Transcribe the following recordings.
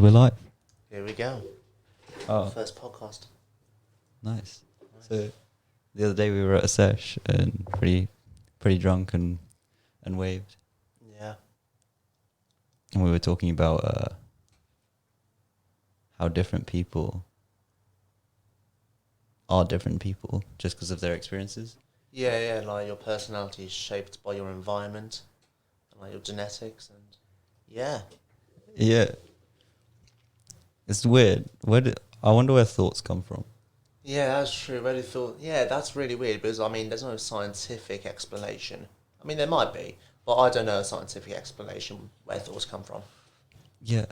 we're live. Here we go. Oh, First podcast. nice. So the other day we were at a sesh and pretty drunk and waved, Yeah. and we were talking about how different people are different people just because of their experiences. Yeah, like your personality is shaped by your environment and like your genetics and yeah. Yeah, it's weird. I wonder where thoughts come from. Yeah, that's true. Really thought that's really weird because I mean there's no scientific explanation. I mean there might be, but I don't know a scientific explanation where thoughts come from. Yeah,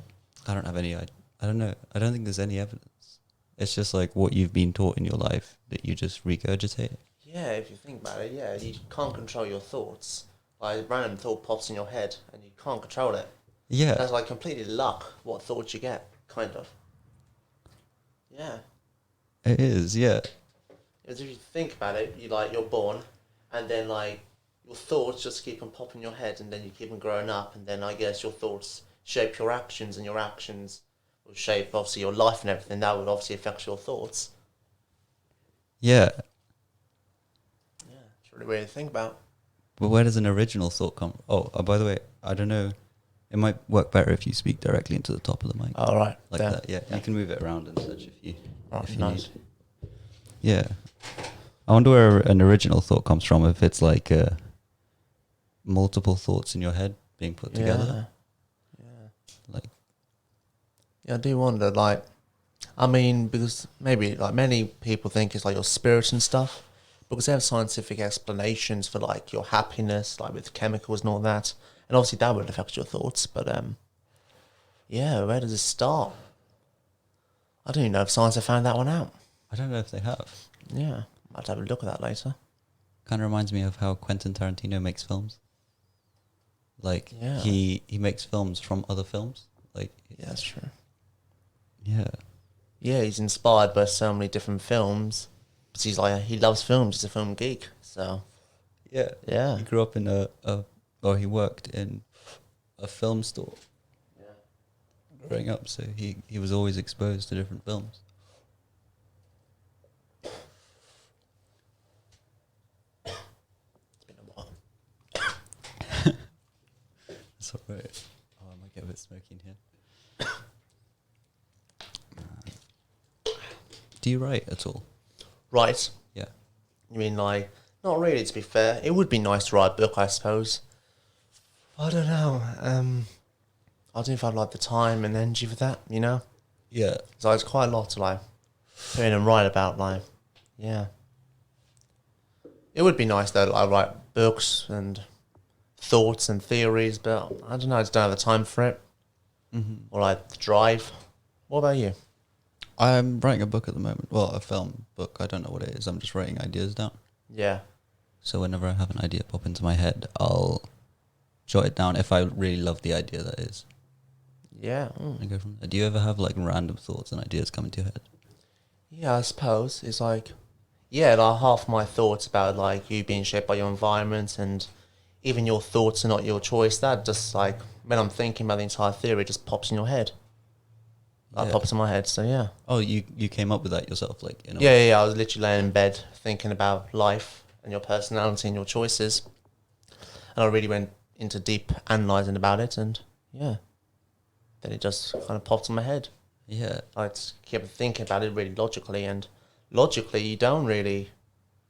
I don't have any. I don't know. I don't think there's any evidence. It's just like what you've been taught in your life that you just regurgitate. Yeah, if you think about it, yeah, you can't control your thoughts. Like a random thought pops in your head and you can't control it. Yeah, That's like completely luck what thoughts you get, kind of. Yeah. it is. Yeah, Because if you think about it, you're born, and then like your thoughts just keep on popping in your head, and then you keep on growing up, and then I guess your thoughts shape your actions, and your actions will shape obviously your life and everything. That would obviously affect your thoughts. yeah. Yeah, it's really weird to think about. But where does an original thought come? Oh, by the way, I don't know. It might work better if you speak directly into the top of the mic. All right, Like that. Yeah, you can move it around and such if you nice. need. Yeah, I wonder where an original thought comes from. If it's like multiple thoughts in your head being put together. Yeah. Like, Yeah, I do wonder. Like, I mean, because maybe like many people think it's like your spirit and stuff, because they have scientific explanations for like your happiness, like with chemicals and all that, and obviously that would affect your thoughts. But yeah, where does it start? I don't even know if science have found that one out. I don't know if they have. Yeah, might have a look at that later. Kind of reminds me of how Quentin Tarantino makes films. Like Yeah. he makes films from other films. Like Yeah, that's true. yeah. Yeah, he's inspired by so many different films. But he's like he loves films. He's a film geek. So Yeah. yeah. He grew up in he worked in a film store growing up, so he was always exposed to different films. It's been a while. That's alright. Oh, I might get a bit smoky in here. Do you write at all? Right. Yeah. You mean like not really? To be fair, it would be nice to write a book, I suppose. I don't know. I don't know if I'd like the time and energy for that. You know, Yeah. so it's quite a lot to like put in and write about. Like, yeah, it would be nice though. I write books and thoughts and theories, but I don't know. I just don't have the time for it, or like the drive. What about you? I'm writing a book at the moment. Well, a film book. I don't know what it is. I'm just writing ideas down. Yeah, So whenever I have an idea pop into my head, I'll jot it down if I really love the idea that is. yeah. And go from there. Do you ever have like random thoughts and ideas come into your head? Yeah, I suppose it's like, yeah, like half my thoughts about like you being shaped by your environment and even your thoughts are not your choice. That just like when I'm thinking about the entire theory, it just pops in your head. That Yeah. pops in my head. So yeah, Oh, you came up with that yourself, like in a yeah. I was literally laying in bed thinking about life and your personality and your choices, and I really went into deep analysing about it, and yeah, then it just kind of popped in my head. Yeah. I just kept thinking about it really logically, and logically, you don't really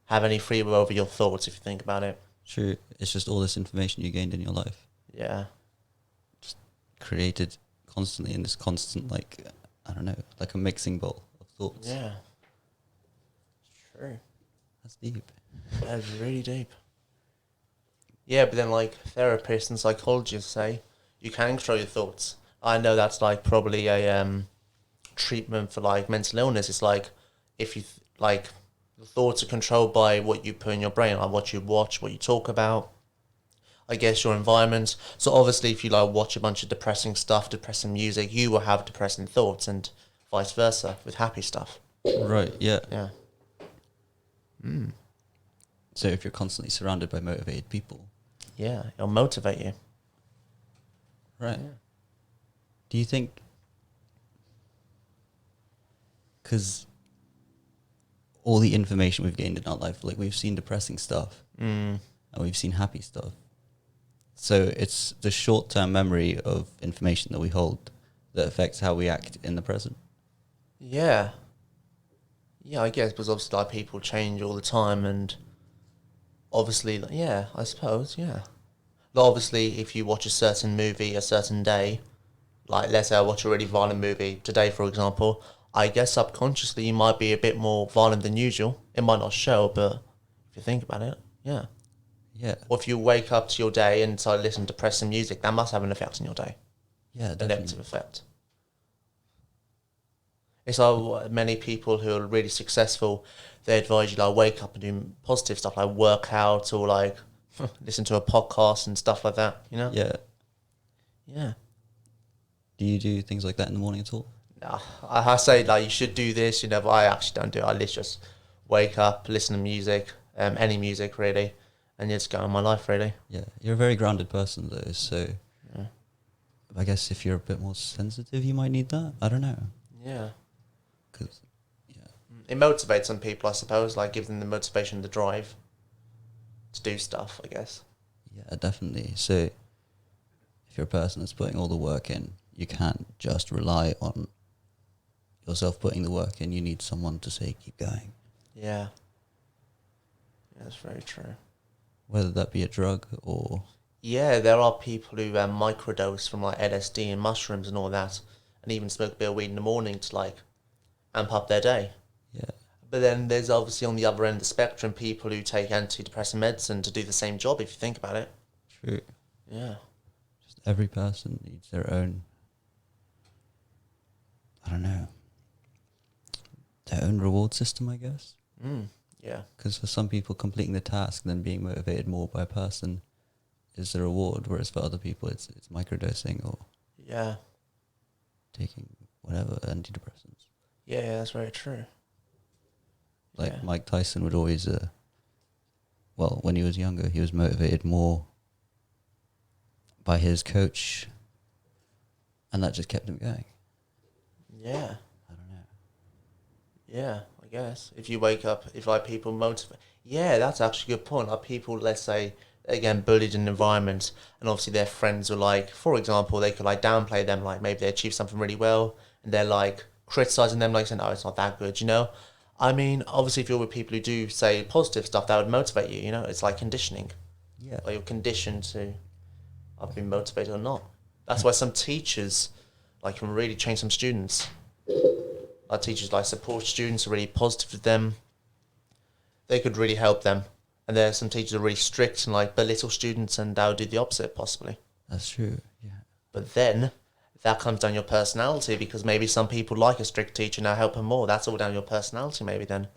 have any free will over your thoughts if you think about it. True. It's just all this information you gained in your life, Yeah, created constantly in this constant, like, I don't know, like a mixing bowl of thoughts. yeah, true. That's deep. That's really deep. Yeah, but then like therapists and psychologists say you can control your thoughts. I know that's like probably a treatment for like mental illness. It's like if you like the thoughts are controlled by what you put in your brain, like what you watch, what you talk about. I guess your environment. So obviously, if you like watch a bunch of depressing stuff, depressing music, you will have depressing thoughts, and vice versa with happy stuff. Right. Yeah. Yeah. So if you're constantly surrounded by motivated people, Yeah, it'll motivate you. right? Do you think because all the information we've gained in our life, like we've seen depressing stuff and we've seen happy stuff. So it's the short-term memory of information that we hold that affects how we act in the present. Yeah. Yeah, I guess, because obviously, like, people change all the time, and obviously, like, yeah, I suppose, yeah. But obviously, if you watch a certain movie a certain day, like, let's say I watch a really violent movie today, for example, I guess subconsciously you might be a bit more violent than usual. It might not show, but if you think about it, yeah. Yeah. Or if you wake up to your day and start listening to depressing music, that must have an effect on your day. Yeah, A definitely. negative effect. It's like many people who are really successful, they advise you like wake up and do positive stuff like work out or like listen to a podcast and stuff like that, you know? Yeah. Yeah. Do you do things like that in the morning at all? Nah, I say like you should do this, you know, but I actually don't do it. I literally just wake up, listen to music, any music really, and just go on my life really. Yeah. You're a very grounded person though, so Yeah. I guess if you're a bit more sensitive, you might need that. I don't know. Yeah. 'Cause, yeah. It motivates some people, I suppose, like give them the motivation, the drive to do stuff, I guess. Yeah, definitely. So if you're a person that's putting all the work in, you can't just rely on yourself putting the work in. You need someone to say, keep going. Yeah. Yeah, that's very true. Whether that be a drug or... Yeah, there are people who microdose from like LSD and mushrooms and all that, and even smoke a bit of weed in the morning to like amp up their day. Yeah. But then there's obviously on the other end of the spectrum people who take antidepressant medicine to do the same job, if you think about it. True. Yeah. Just every person needs their own... I don't know. Their own reward system, I guess. Yeah. Because for some people, completing the task and then being motivated more by a person is the reward, whereas for other people, it's microdosing or Yeah. taking whatever antidepressants. Yeah, that's very true. Like Yeah. Mike Tyson would always, well, when he was younger, he was motivated more by his coach, and that just kept him going. Yeah. I don't know. Yeah, I guess. If you wake up, if like people motivate... Yeah, that's actually a good point. Like people, let's say, again, bullied in an environment, and obviously their friends are like, for example, they could like downplay them, like maybe they achieve something really well, and they're like criticizing them, like saying, oh, it's not that good, you know? I mean, obviously if you're with people who do say positive stuff, that would motivate you, you know? It's like conditioning. Yeah. Like you're conditioned to either be motivated or not. That's why some teachers like can really change some students. Like teachers like support students, are really positive to them. They could really help them. And there are some teachers who are really strict and like belittle students, and that would do the opposite possibly. That's true, yeah. But then that comes down your personality, because maybe some people like a strict teacher now help them more. That's all down your personality maybe then.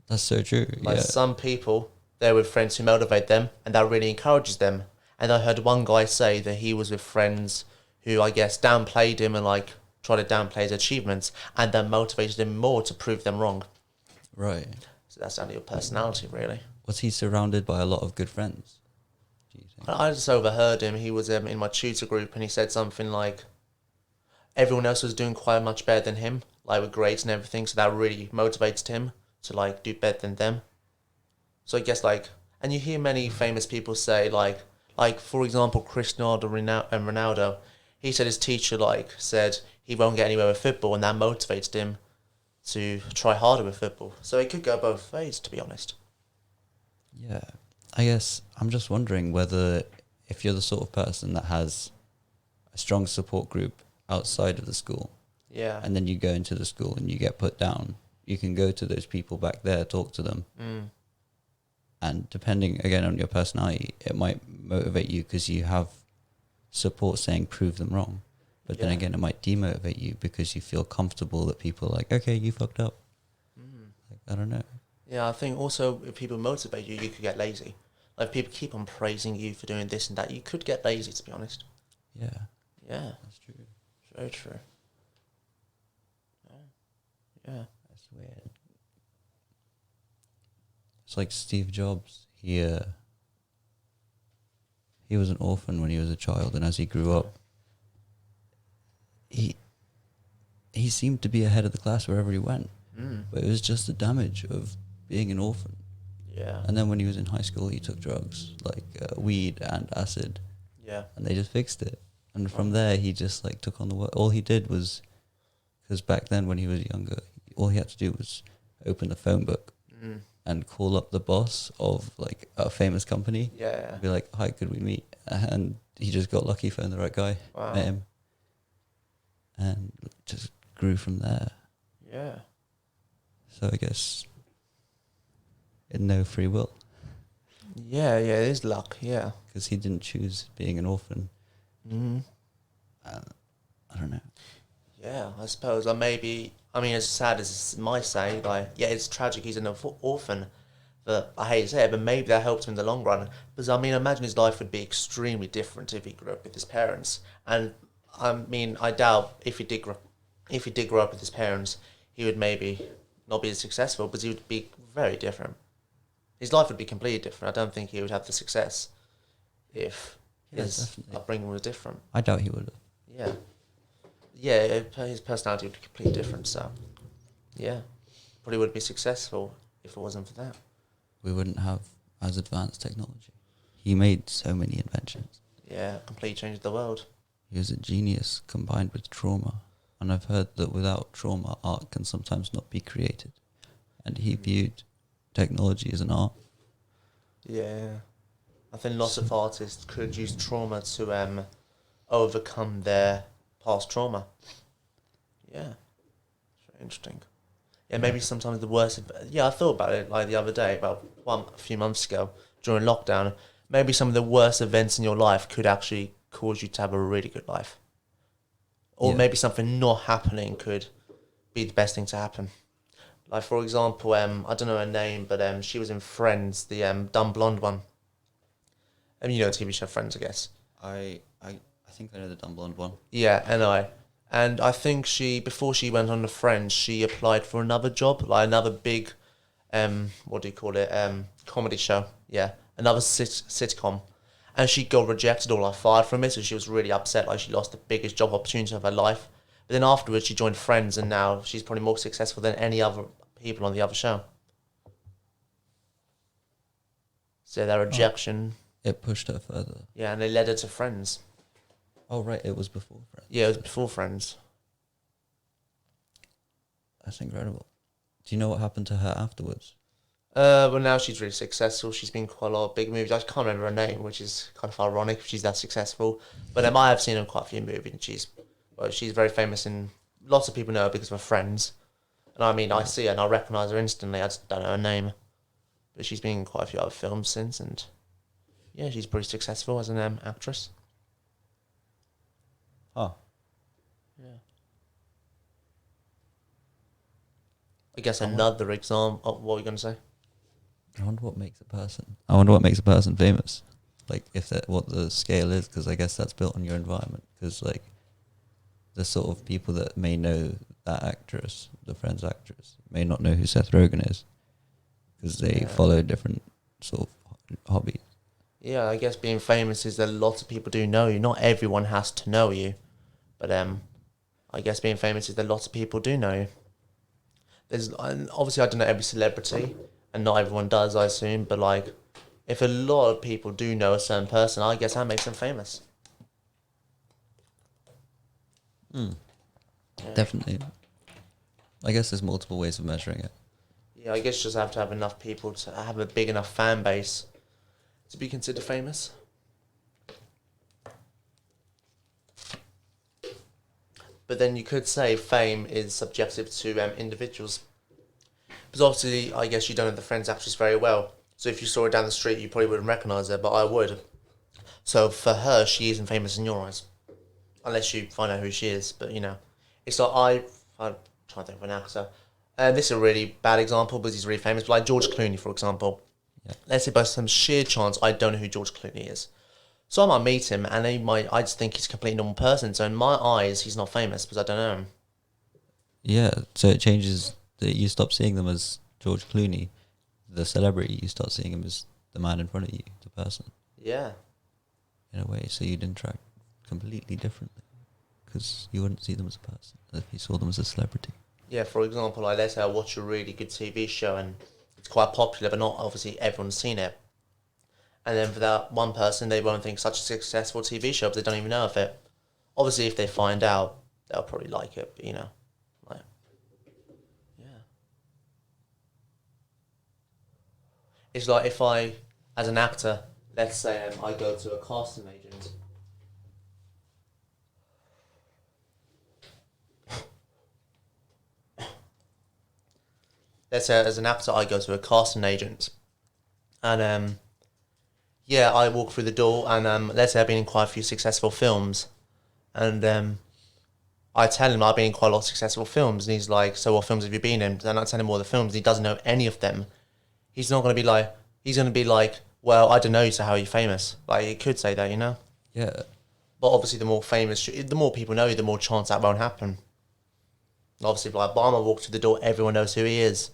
That's so true, Like yeah. some people, they're with friends who motivate them, and that really encourages them. And I heard one guy say that he was with friends who, I guess, downplayed him and like tried to downplay his achievements, and that motivated him more to prove them wrong. Right. So that's down to your personality, really. Was he surrounded by a lot of good friends, do you think? I just overheard him. He was in my tutor group, and he said something like everyone else was doing quite much better than him, like with grades and everything. So that really motivated him to like do better than them. So I guess like, and you hear many famous people say like for example, Cristiano Ronaldo, he said his teacher like said he won't get anywhere with football, and that motivated him to try harder with football. So it could go both ways, to be honest. Yeah. I guess I'm just wondering whether if you're the sort of person that has a strong support group outside of the school, Yeah. and then you go into the school and you get put down, you can go to those people back there, talk to them. And depending, again, on your personality, it might motivate you because you have support saying prove them wrong. But then Yeah. again, it might demotivate you because you feel comfortable that people are like, okay, you fucked up. Like, I don't know. Yeah, I think also if people motivate you, you could get lazy. Like if people keep on praising you for doing this and that, you could get lazy, to be honest. Yeah, Yeah, that's true. very true. Yeah. That's weird. It's like Steve Jobs. He was an orphan when he was a child, and as he grew up, he he seemed to be ahead of the class wherever he went. Mm. But it was just the damage of being an orphan. Yeah. And then when he was in high school, he took drugs like weed and acid, Yeah. and they just fixed it. And from there, he just like took on the work. All he did was, because back then when he was younger, all he had to do was open the phone book and call up the boss of like a famous company. Yeah. And be like, "Hi, could we meet?" And he just got lucky, found the right guy, Wow. met him, and just grew from there. Yeah. So I guess, in no free will, Yeah, it is luck, yeah. because he didn't choose being an orphan. Mm. I don't know. Yeah, I suppose. Or maybe, I mean, as sad as it might say, like, yeah, it's tragic he's an orphan, but I hate to say it, but maybe that helped him in the long run. Because, I mean, I imagine his life would be extremely different if he grew up with his parents. And, I mean, I doubt if he did grow up with his parents, he would maybe not be as successful, but he would be very different. His life would be completely different. I don't think he would have the success if his definitely. upbringing was different. I doubt he would have. Yeah. Yeah, his personality would be completely different, so yeah. Probably wouldn't be successful if it wasn't for that. We wouldn't have as advanced technology. He made so many inventions. Yeah, completely changed the world. He was a genius combined with trauma. And I've heard that without trauma, art can sometimes not be created. And he viewed technology as an art. Yeah. I think lots of artists could use trauma to overcome their past trauma. Yeah. It's very interesting. Yeah, maybe sometimes the worst... Yeah, I thought about it like the other day, about a few months ago, during lockdown. Maybe some of the worst events in your life could actually cause you to have a really good life. Or maybe something not happening could be the best thing to happen. Like, for example, I don't know her name, but she was in Friends, the dumb blonde one. You know the TV show Friends, I guess. I think I know the dumb blonde one. Yeah, and I think before she went on to Friends, she applied for another job, like another big, what do you call it, comedy show. Yeah, another sitcom. And she got rejected or like fired from it, so she was really upset, like she lost the biggest job opportunity of her life. But then afterwards, she joined Friends, and now she's probably more successful than any other people on the other show. So their rejection... It pushed her further. Yeah, and they led her to Friends. Oh, right, it was before Friends. Yeah, it was before Friends. That's incredible. Do you know what happened to her afterwards? Well, now she's really successful. She's been in quite a lot of big movies. I can't remember her name, which is kind of ironic if she's that successful. But I have seen her in quite a few movies, and she's very famous, and lots of people know her because of her Friends. And I mean, I see her and I recognise her instantly. I just don't know her name. But she's been in quite a few other films since, and yeah, she's pretty successful as an actress. Oh. Yeah. I guess another example... Oh, what were you going to say? I wonder what makes a person famous. Like, what the scale is, because I guess that's built on your environment. Because, like, the sort of people that may know that actress, the Friends actress, may not know who Seth Rogen is. Because they follow different sort of hobbies. Yeah, I guess being famous is that lots of people do know you. Not everyone has to know you. But I guess being famous is that lots of people do know you. Obviously, I don't know every celebrity, and not everyone does, I assume, but like, if a lot of people do know a certain person, I guess that makes them famous. Yeah. Definitely. I guess there's multiple ways of measuring it. Yeah, I guess you just have to have enough people to have a big enough fan base to be considered famous. But then you could say fame is subjective to individuals. Because obviously, I guess you don't know the Friends actress very well. So if you saw her down the street, you probably wouldn't recognise her, but I would. So for her, she isn't famous in your eyes. Unless you find out who she is. But, you know, it's like I'm trying to think of an actor. This is a really bad example because he's really famous. But like George Clooney, for example. Yeah. Let's say by some sheer chance, I don't know who George Clooney is. So I might meet him, and I just think he's a completely normal person. So in my eyes, he's not famous because I don't know him. Yeah, so it changes that you stop seeing them as George Clooney, the celebrity. You start seeing him as the man in front of you, the person. Yeah. In a way, so you'd interact completely differently. because you wouldn't see them as a person if you saw them as a celebrity. Yeah, for example, like let's say I watch a really good TV show and it's quite popular, but not obviously everyone's seen it. And then for that one person, they won't think such a successful TV show because they don't even know of it. Obviously, if they find out, they'll probably like it, but, you know. Like, yeah. It's like if I, as an actor, let's say I go to a casting agent. Let's say as an actor, I go to a casting agent. And, yeah, I walk through the door and let's say I've been in quite a few successful films. And I tell him I've been in quite a lot of successful films. And he's like, so what films have you been in? And I tell him all the films. And he doesn't know any of them. He's not going to be like, well, I don't know, so how are you famous? Like, he could say that, you know? Yeah. But obviously the more famous, the more people know you, the more chance that won't happen. Obviously, if like Obama walks through the door, everyone knows who he is.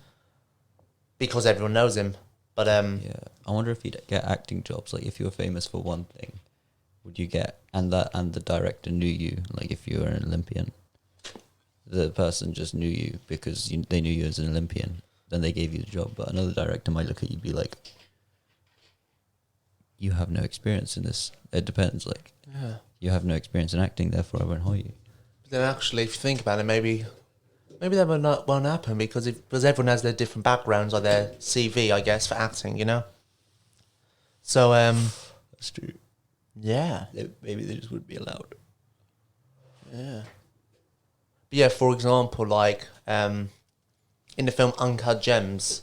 Because everyone knows him. But yeah, I wonder if you'd get acting jobs. Like, if you were famous for one thing, would you get and the director knew you? Like, if you were an Olympian, the person just knew you because they knew you as an Olympian. Then they gave you the job. But another director might look at you and be like, "You have no experience in this." It depends. Like, yeah, you have no experience in acting, therefore I won't hire you. But then actually, if you think about it, maybe that won't happen because everyone has their different backgrounds or their CV, I guess, for acting, you know. So That's true. Yeah. Maybe they just wouldn't be allowed. Yeah. But yeah, for example, like in the film Uncut Gems,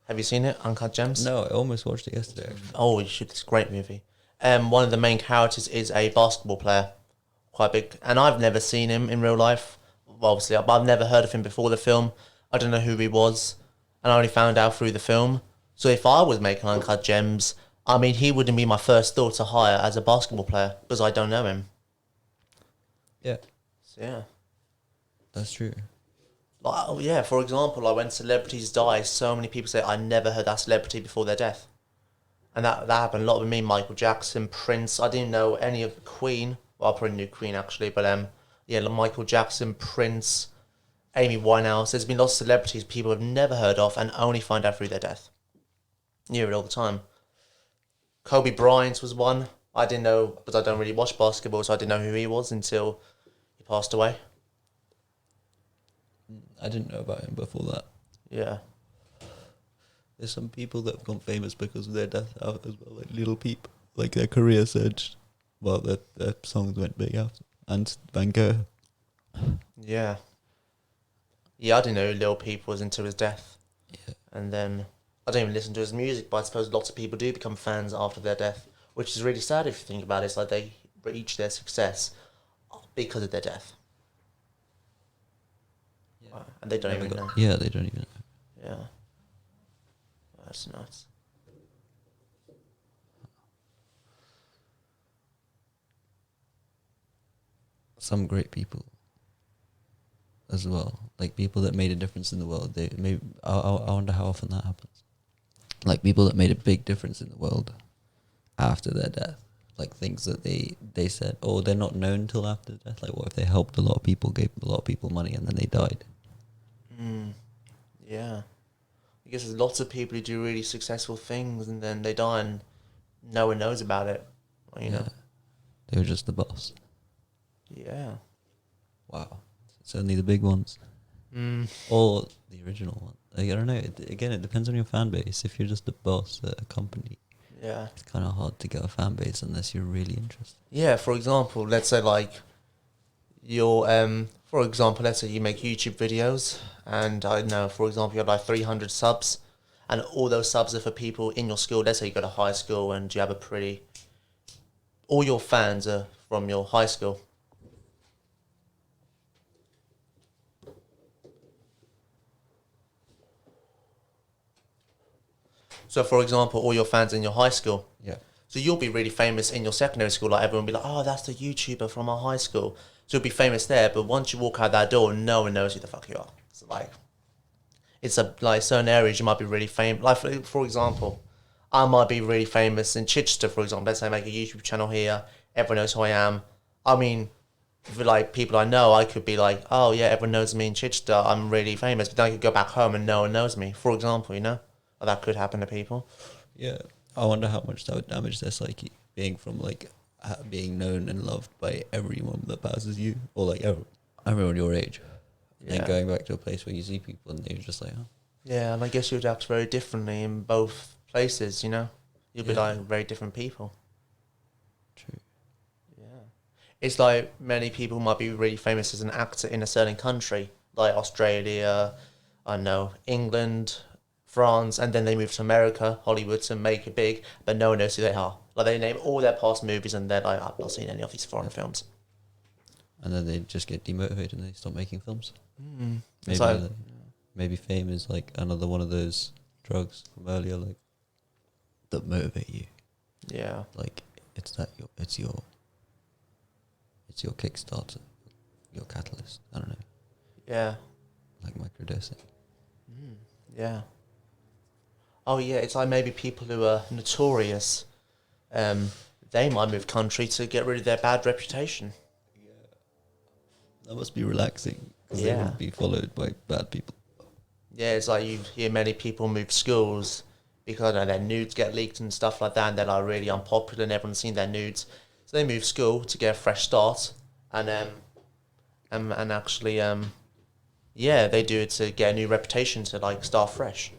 have you seen it? Uncut Gems? No, I almost watched it yesterday, actually. Oh, you should. It's a great movie. One of the main characters is a basketball player, quite big, and I've never seen him in real life. Well, obviously, but I've never heard of him before the film. I don't know who he was, and I only found out through the film. So if I was making Uncut Gems, I mean, he wouldn't be my first thought to hire as a basketball player because I don't know him. Yeah. So, yeah. That's true. Like, oh, yeah, for example, like when celebrities die, so many people say, I never heard that celebrity before their death. And that happened a lot with me, Michael Jackson, Prince. I didn't know any of Queen. Well, I probably knew Queen, actually. But, yeah, like Michael Jackson, Prince, Amy Winehouse. There's been lots of celebrities people have never heard of and only find out through their death. You hear it all the time. Kobe Bryant was one. I didn't know, but I don't really watch basketball, so I didn't know who he was until he passed away. I didn't know about him before that. Yeah. There's some people that have gone famous because of their death out as well, like Little Peep. Like, their career surged. Well, their songs went big after. And Van Gogh. Yeah. Yeah, I didn't know who Lil Peep was until his death. Yeah. And then I don't even listen to his music, but I suppose lots of people do become fans after their death, which is really sad if you think about it. It's like they reach their success because of their death. Yeah. And they don't even know. Yeah, they don't even know. Yeah. That's nuts. Some great people as well, like people that made a difference in the world. They maybe I wonder how often that happens. Like people that made a big difference in the world after their death, like things that they said, oh, they're not known till after death. Like, what if they helped a lot of people, gave a lot of people money, and then they died? Yeah. I guess there's lots of people who do really successful things and then they die and no one knows about it. You know? They were just the boss. Yeah. Wow. It's only the big ones. Or the original one. Like, I don't know. Again, it depends on your fan base. If you're just the boss at a company, Yeah. it's kind of hard to get a fan base unless you're really interested. Yeah, for example, let's say like you're for example, let's say you make YouTube videos and I don't know, for example, you have like 300 subs and all those subs are for people in your school. Let's say you go to high school and you have all your fans are from your high school. So, for example, all your fans in your high school. Yeah. So you'll be really famous in your secondary school. Like everyone will be like, oh, that's the YouTuber from our high school. So you'll be famous there. But once you walk out that door, no one knows who the fuck you are. So it's certain areas you might be really famous. Like for example, I might be really famous in Chichester, for example. Let's say I make a YouTube channel here. Everyone knows who I am. I mean, for like people I know, I could be like, oh yeah, everyone knows me in Chichester, I'm really famous, but then I could go back home and no one knows me, for example, you know? Or that could happen to people. Yeah. I wonder how much that would damage their psyche, being from like being known and loved by everyone that passes you, or like everyone your age. And then going back to a place where you see people and they're just like, oh. Yeah, and I guess you'd act very differently in both places, you know? You'd be like very different people. True. Yeah. It's like many people might be really famous as an actor in a certain country, like Australia, I don't know, England, France, and then they move to America, Hollywood, to make it big, but no one knows who they are. Like, they name all their past movies and they're like, I've not seen any of these foreign films. And then they just get demotivated and they stop making films. It's like, Maybe fame is like another one of those drugs from earlier, like that motivate you. yeah. Like it's your Kickstarter, your catalyst. I don't know. Yeah. Like microdosing. Yeah. Oh yeah, it's like maybe people who are notorious, they might move country to get rid of their bad reputation. That must be relaxing because they won't be followed by bad people. Yeah, it's like you hear many people move schools because I know, their nudes get leaked and stuff like that, and they're like really unpopular and everyone's seen their nudes. So they move school to get a fresh start, and actually, yeah, they do it to get a new reputation to like start fresh.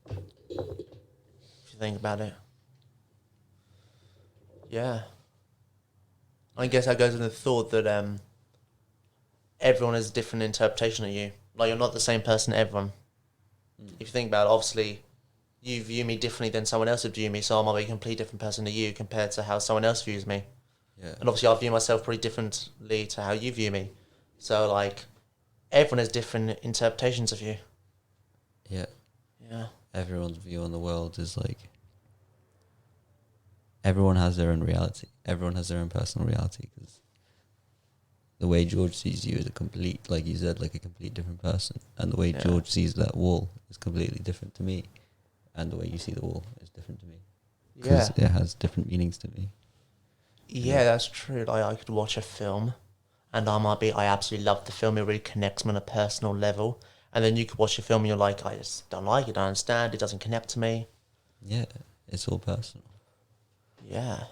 If you think about it. Yeah. I guess that goes into the thought that everyone has a different interpretation of you. Like, you're not the same person to everyone. If you think about it, obviously, you view me differently than someone else would view me, so I might be a completely different person to you compared to how someone else views me. Yeah. And obviously, I view myself pretty differently to how you view me. So, like, everyone has different interpretations of you. Yeah. Yeah. Everyone's view on the world is like, everyone has their own reality. Everyone has their own personal reality, because the way George sees you is a complete, like you said, like a complete different person. And the way George sees that wall is completely different to me. And the way you see the wall is different to me. Because it has different meanings to me. Yeah, that's true. Like, I could watch a film and I absolutely love the film. It really connects me on a personal level. And then you could watch a film and you're like, I just don't like it, I don't understand, it doesn't connect to me. Yeah, it's all personal. Yeah.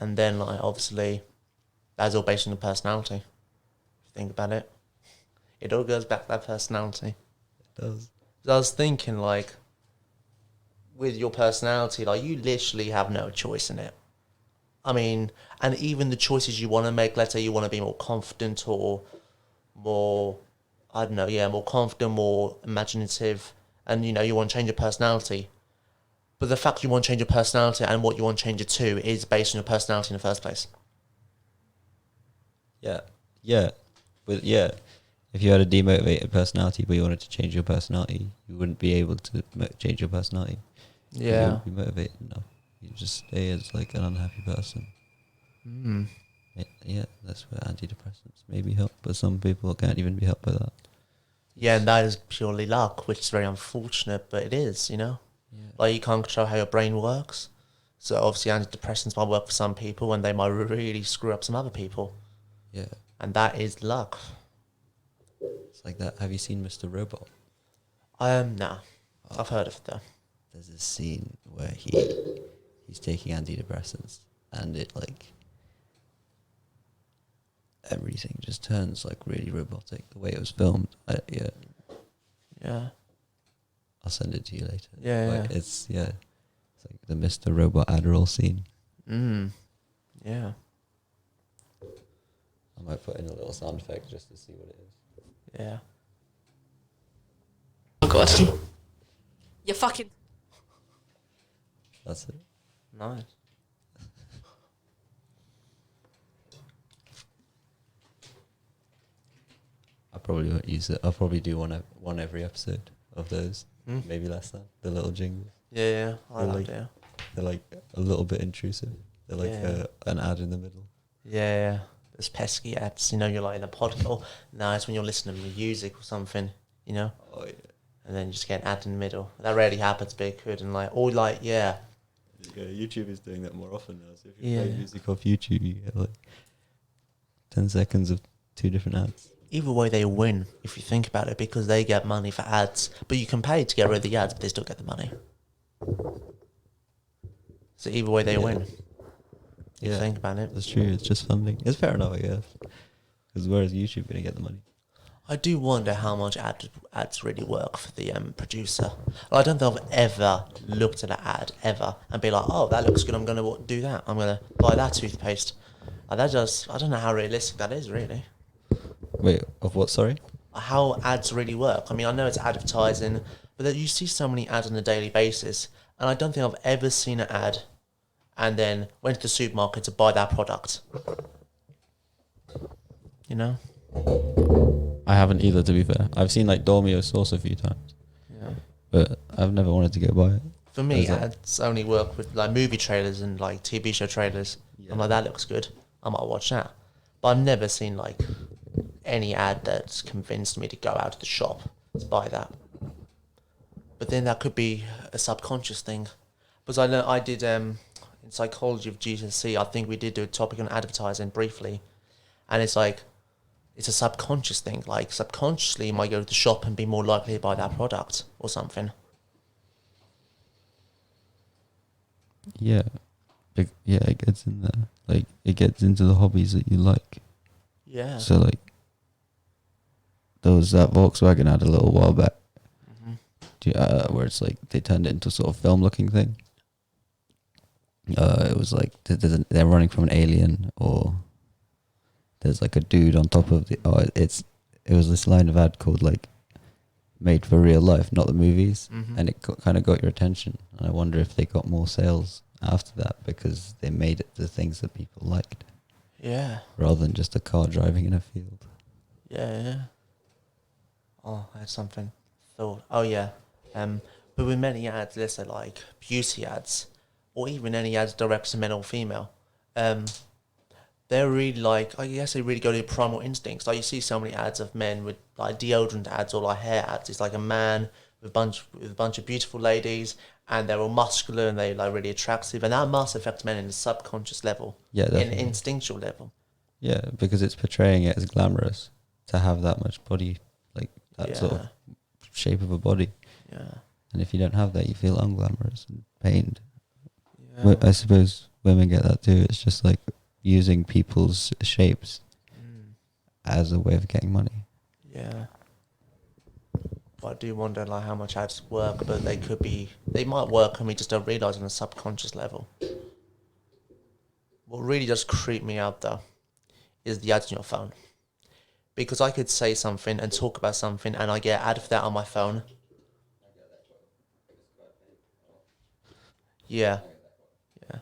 And then, like, obviously, that's all based on your personality. If you think about it. It all goes back to that personality. It does. I was thinking, like, with your personality, like, you literally have no choice in it. I mean, and even the choices you want to make, let's say you want to be more confident or more, I don't know, more confident, more imaginative, and, you want to change your personality. But the fact you want to change your personality and what you want to change it to is based on your personality in the first place. Yeah. Yeah. But yeah, if you had a demotivated personality but you wanted to change your personality, you wouldn't be able to change your personality. You wouldn't be motivated enough. You just stay as like an unhappy person. Yeah, that's where antidepressants maybe help, but some people can't even be helped by that. Yeah, and that is purely luck, which is very unfortunate, but it is, Yeah. Like, you can't control how your brain works. So obviously antidepressants might work for some people and they might really screw up some other people. Yeah. And that is luck. It's like that. Have you seen Mr. Robot? Nah. I've heard of it though. There's a scene where he's taking antidepressants and it like everything just turns like really robotic the way it was filmed. Yeah. I'll send it to you later. Yeah. It's like the Mr. Robot Adderall scene. Yeah. I might put in a little sound effect just to see what it is. Yeah. Oh god. You fucking... That's it. Nice. I probably won't use it. I'll probably do one every episode of those. Maybe less than the little jingles. Yeah. I like They're like a little bit intrusive. They're like an ad in the middle. Yeah. There's pesky ads, you're like in a podcast. Oh, no, it's when you're listening to music or something, Oh yeah. And then you just get an ad in the middle. That rarely happens, but it could. And like, or like, yeah. Yeah, YouTube is doing that more often now. So if you play Yeah. music off YouTube, you get like 10 seconds of 2 different ads. Either way, they win if you think about it because they get money for ads, but you can pay to get rid of the ads, but they still get the money. So either way, they win. If you think about it. That's true. It's just funding. It's fair enough, I guess. Because where is YouTube going to get the money? I do wonder how much ads really work for the producer. I don't think I've ever looked at an ad ever and be like, oh, that looks good. I'm going to do that. I'm going to buy that toothpaste. I don't know how realistic that is, really. Wait, of what, sorry? How ads really work. I mean, I know it's advertising, but that you see so many ads on a daily basis, and I don't think I've ever seen an ad and then went to the supermarket to buy that product. You know? I haven't either, to be fair. I've seen like Dormio sauce a few times. Yeah. But I've never wanted to go buy it. For me, ads only work with like movie trailers and like TV show trailers. Yeah. I'm like, that looks good. I might watch that. But I've never seen like any ad that's convinced me to go out to the shop to buy that. But then that could be a subconscious thing. Because I know I did in psychology of GCSE, I think we did do a topic on advertising briefly. And it's like, it's a subconscious thing. Like subconsciously you might go to the shop and be more likely to buy that product or something. Yeah. Yeah, it gets in there. Like, it gets into the hobbies that you like. Yeah. So, like, there was that Volkswagen ad a little while back. Where it's like, they turned it into sort of film-looking thing. It was like, they're running from an alien, or there's like a dude on top of the... It was this line of ad called, like, made for real life, not the movies. And it kind of got your attention. And I wonder if they got more sales after that because they made it the things that people liked. Yeah. Rather than just a car driving in a field. Yeah. Oh, I had something. Thought. Oh, yeah. But with many ads, let's say like beauty ads, or even any ads direct to male or female, they're really like, I guess they really go to your primal instincts. Like you see so many ads of men with like deodorant ads or like hair ads. It's like a man with a bunch of beautiful ladies, and they're all muscular and they're like really attractive, and that must affect men in a subconscious level, Yeah, in an definitely. instinctual level. Yeah, because it's portraying it as glamorous to have that much body, like that sort of shape of a body. Yeah. And if you don't have that, you feel unglamorous and pained. Yeah. I suppose women get that too. It's just like using people's shapes as a way of getting money. Yeah. But I do wonder like how much ads work, but they might work and we just don't realise on a subconscious level. What really does creep me out though is the ads on your phone. Because I could say something and talk about something and I get an ad for that on my phone. Yeah. Yeah.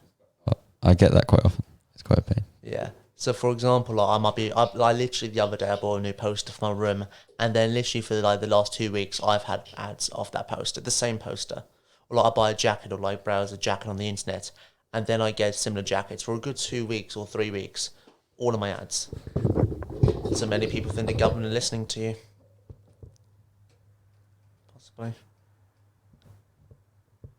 I get that quite often. It's quite a pain. Yeah. So for example, like I literally the other day I bought a new poster for my room, and then literally for like the last 2 weeks I've had ads off that poster, the same poster. Or like I buy a jacket or like browse a jacket on the internet, and then I get similar jackets for a good 2 weeks or 3 weeks. All of my ads. So many people think the government are listening to you. Possibly.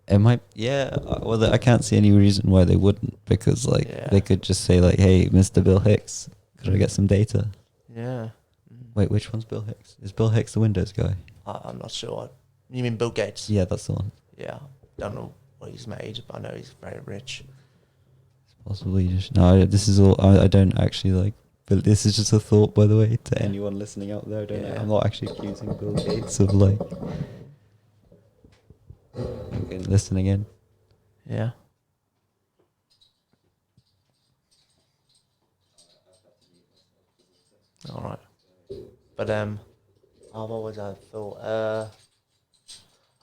It might, well, I can't see any reason why they wouldn't, because like they could just say like, hey, Mr. Bill Hicks, could I get some data? Yeah. Wait, which one's Bill Hicks? Is Bill Hicks the Windows guy? I'm not sure. You mean Bill Gates? Yeah, that's the one. Yeah. Don't know what he's made, but I know he's very rich. Possibly just this is all I don't actually like, but this is just a thought, by the way, to anyone listening out there. I'm not actually accusing Bill Gates of like listening in. Yeah. All right. But what was I thought?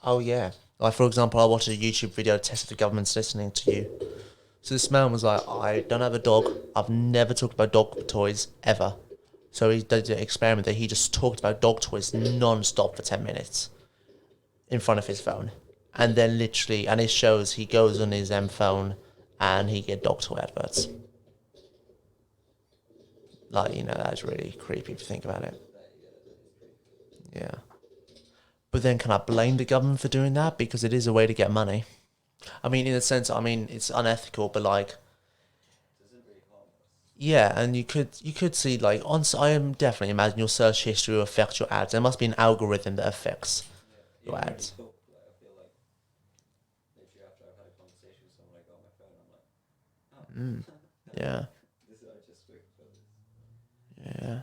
Oh yeah. Like for example, I watched a YouTube video to test if the government's listening to you. So this man was like, I don't have a dog. I've never talked about dog toys ever. So he did an experiment that he just talked about dog toys non-stop for 10 minutes in front of his phone. And then literally, and it shows he goes on his phone and he get dog toy adverts. Like, you know, that's really creepy if you think about it. Yeah. But then can I blame the government for doing that? Because it is a way to get money. I mean, in a sense, I mean, it's unethical, but like, yeah, and you could see like I am definitely imagine your search history will affect your ads. There must be an algorithm that affects your ads. Yeah, yeah,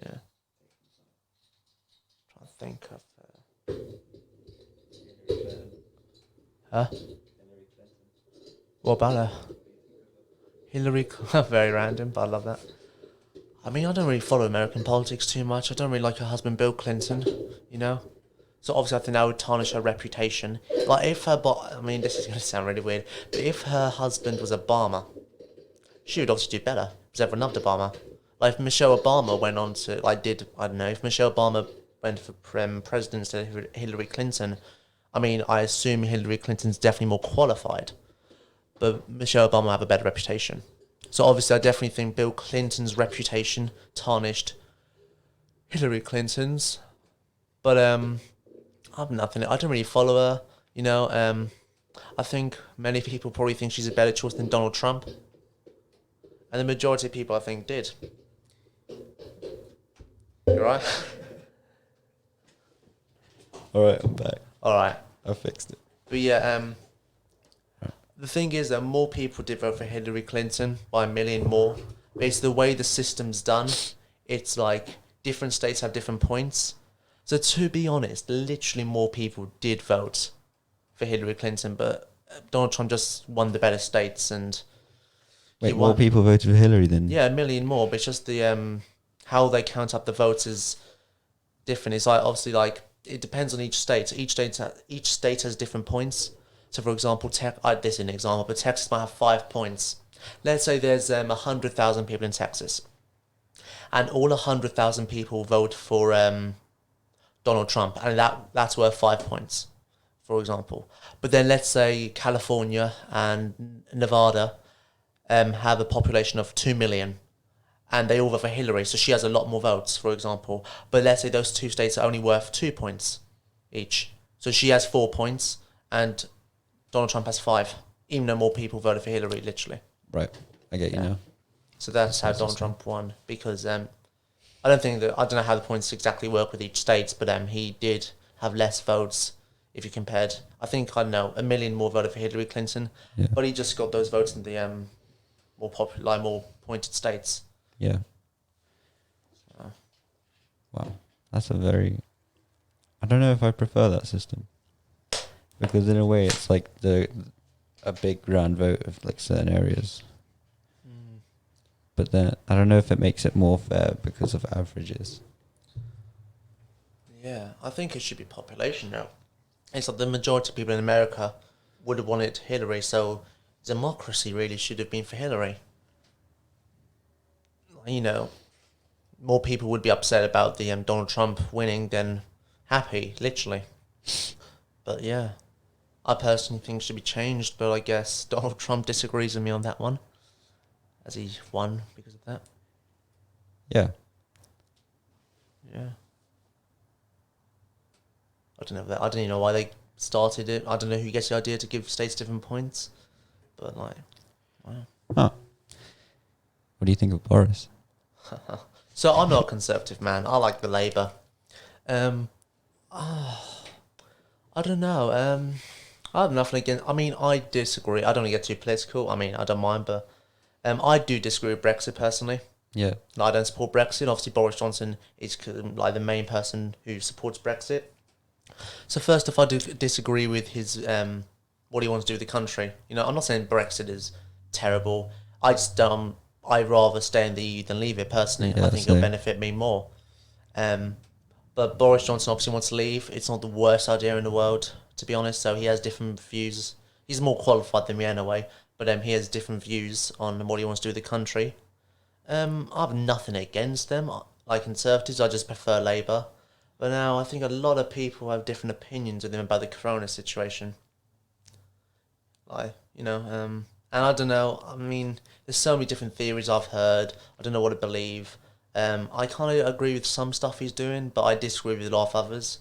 yeah. Trying to think of. Huh? What about her? Hillary? Very random, but I love that. I mean, I don't really follow American politics too much. I don't really like her husband, Bill Clinton. You know. So obviously, I think that would tarnish her reputation. Like if I mean, this is going to sound really weird, but if her husband was Obama, she would obviously do better because everyone loved Obama. Like if Michelle Obama went on to I don't know if Michelle Obama went for president instead of Hillary Clinton. I mean, I assume Hillary Clinton's definitely more qualified, but Michelle Obama have a better reputation. So obviously, I definitely think Bill Clinton's reputation tarnished Hillary Clinton's. But I've nothing. I don't really follow her. You know, I think many people probably think she's a better choice than Donald Trump, and the majority of people I think did. You right? All right, I'm back. All right. I fixed it. But yeah, the thing is that more people did vote for Hillary Clinton by a million more. But it's the way the system's done. It's like different states have different points. So to be honest, literally more people did vote for Hillary Clinton, but Donald Trump just won the better states and Wait, more people voted for Hillary than... Yeah, a million more, but it's just the how they count up the votes is different. It's like obviously like it depends on each state. Each state has different points. So for example, this is an example, but Texas might have 5 points. Let's say there's 100,000 people in Texas, and all 100,000 people vote for Donald Trump, and that's worth 5 points, for example. But then let's say California and Nevada have a population of 2 million, and they all vote for Hillary, so she has a lot more votes, for example. But let's say those two states are only worth 2 points each. So she has 4 points, and Donald Trump has 5, even though more people voted for Hillary, literally. Right, I get you now. So that's how Donald Trump won, because I don't know how the points exactly work with each state, but he did have less votes if you compared. I think, I don't know, a million more voted for Hillary Clinton, Yeah. but he just got those votes in the more popular, more pointed states. Yeah. Wow, that's a very... I don't know if I prefer that system, because in a way it's like a big round vote of like certain areas. But then I don't know if it makes it more fair because of averages. Yeah, I think it should be population now. It's like the majority of people in America would have wanted Hillary, so democracy really should have been for Hillary. You know, more people would be upset about the Donald Trump winning than happy, literally. But yeah, I personally think it should be changed, but I guess Donald Trump disagrees with me on that one, as he won because of that. Yeah. Yeah. I don't know that. I don't even know why they started it. I don't know who gets the idea to give states different points, but like, wow. Huh. What do you think of Boris? So I'm not a conservative man. I like the Labour. I don't know. I have nothing against. I mean, I disagree. I don't want to get too political. I mean, I don't mind, but I do disagree with Brexit personally. Yeah. I don't support Brexit. Obviously, Boris Johnson is like the main person who supports Brexit. So first, if I do disagree with his what he wants to do with the country, you know, I'm not saying Brexit is terrible. I'd rather stay in the EU than leave it personally. Yeah, I think it'll benefit me more. But Boris Johnson obviously wants to leave. It's not the worst idea in the world, to be honest. So he has different views. He's more qualified than me anyway, but he has different views on what he wants to do with the country. I have nothing against them. Like Conservatives, I just prefer Labour. But now I think a lot of people have different opinions with him about the corona situation. Like, you know, and I don't know. I mean, there's so many different theories I've heard. I don't know what to believe. I kind of agree with some stuff he's doing, but I disagree with a lot of others.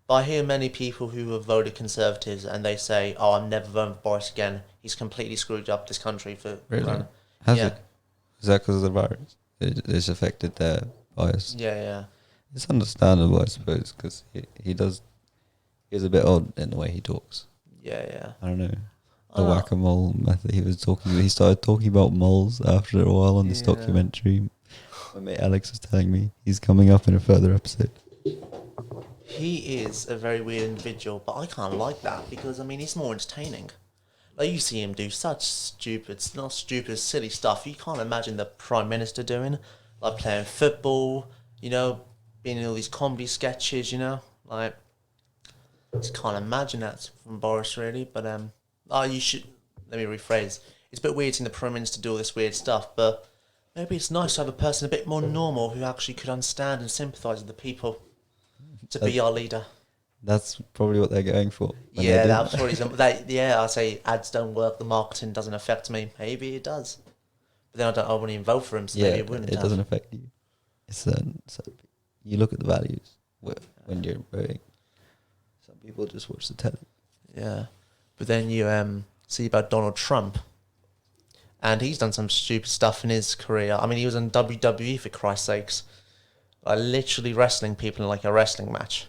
But I hear many people who have voted Conservatives and they say, "Oh, I'm never voting for Boris again. He's completely screwed up this country for." Really? Has it? Is that because of the virus? It's affected their bias. Yeah. It's understandable, I suppose, because he's a bit odd in the way he talks. Yeah. I don't know. The whack-a-mole method he was talking about. He started talking about moles after a while on this documentary. My mate Alex was telling me he's coming up in a further episode. He is a very weird individual, but I kind of like that because, I mean, he's more entertaining. Like, you see him do such silly stuff you can't imagine the Prime Minister doing. Like, playing football, you know, being in all these comedy sketches, you know. Like, I just can't imagine that from Boris, really. But, you should, let me rephrase. It's a bit weird seeing the Prime Minister do all this weird stuff, but maybe it's nice to have a person a bit more normal who actually could understand and sympathise with the people to be our leader. That's probably what they're going for. Yeah, that's what he's. I say ads don't work. The marketing doesn't affect me. Maybe it does, but then I wouldn't even vote for him. So maybe it wouldn't. It doesn't affect you. It's you look at the values when you're voting. Some people just watch the telly. Yeah, but then you see about Donald Trump, and he's done some stupid stuff in his career. I mean, he was in WWE for Christ's sakes, like literally wrestling people in like a wrestling match.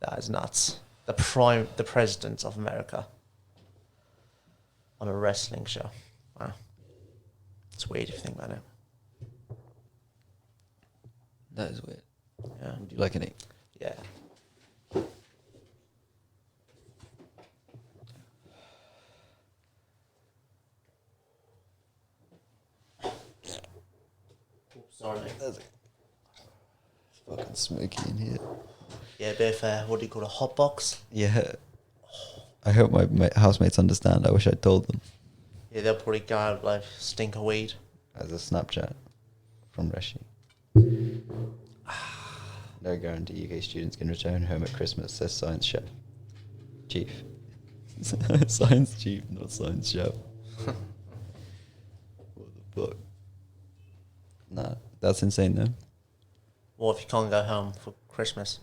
That is nuts. The president of America on a wrestling show. Wow. It's weird if you think about it. That is weird. Yeah. Would you like any? Yeah. Sorry, mate. It's fucking smoky in here. Yeah, a bit of what do you call a hot box? Yeah. I hope my housemates understand. I wish I'd told them. Yeah, they'll probably go out like stink of weed. As a Snapchat from Reshi. No guarantee UK students can return home at Christmas, says Science Chef. Chief. Science Chief, not Science Chef. What the fuck? Nah, that's insane though. What if you can't go home for Christmas?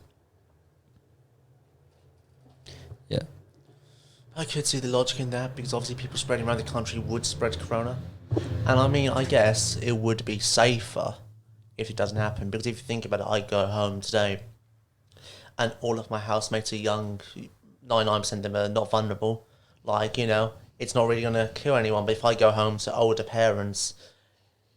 Yeah. I could see the logic in that because obviously people spreading around the country would spread corona. And I mean, I guess it would be safer if it doesn't happen because if you think about it, I go home today and all of my housemates are young, 99% of them are not vulnerable. Like, you know, it's not really going to kill anyone. But if I go home to older parents,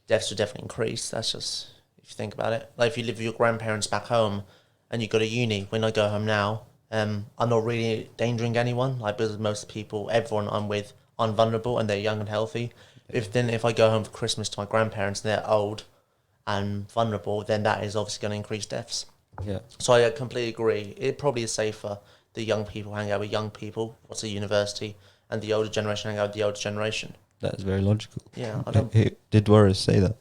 deaths would definitely increase. That's just, if you think about it. Like if you live with your grandparents back home and you go to uni, when I go home now, I'm not really endangering anyone, like because most people, everyone I'm with, aren't vulnerable and they're young and healthy. If I go home for Christmas to my grandparents and they're old and vulnerable, then that is obviously going to increase deaths. Yeah. So I completely agree. It probably is safer the young people hang out with young people, what's a university, and the older generation hang out with the older generation. That is very logical. Yeah, I don't. Did Boris say that?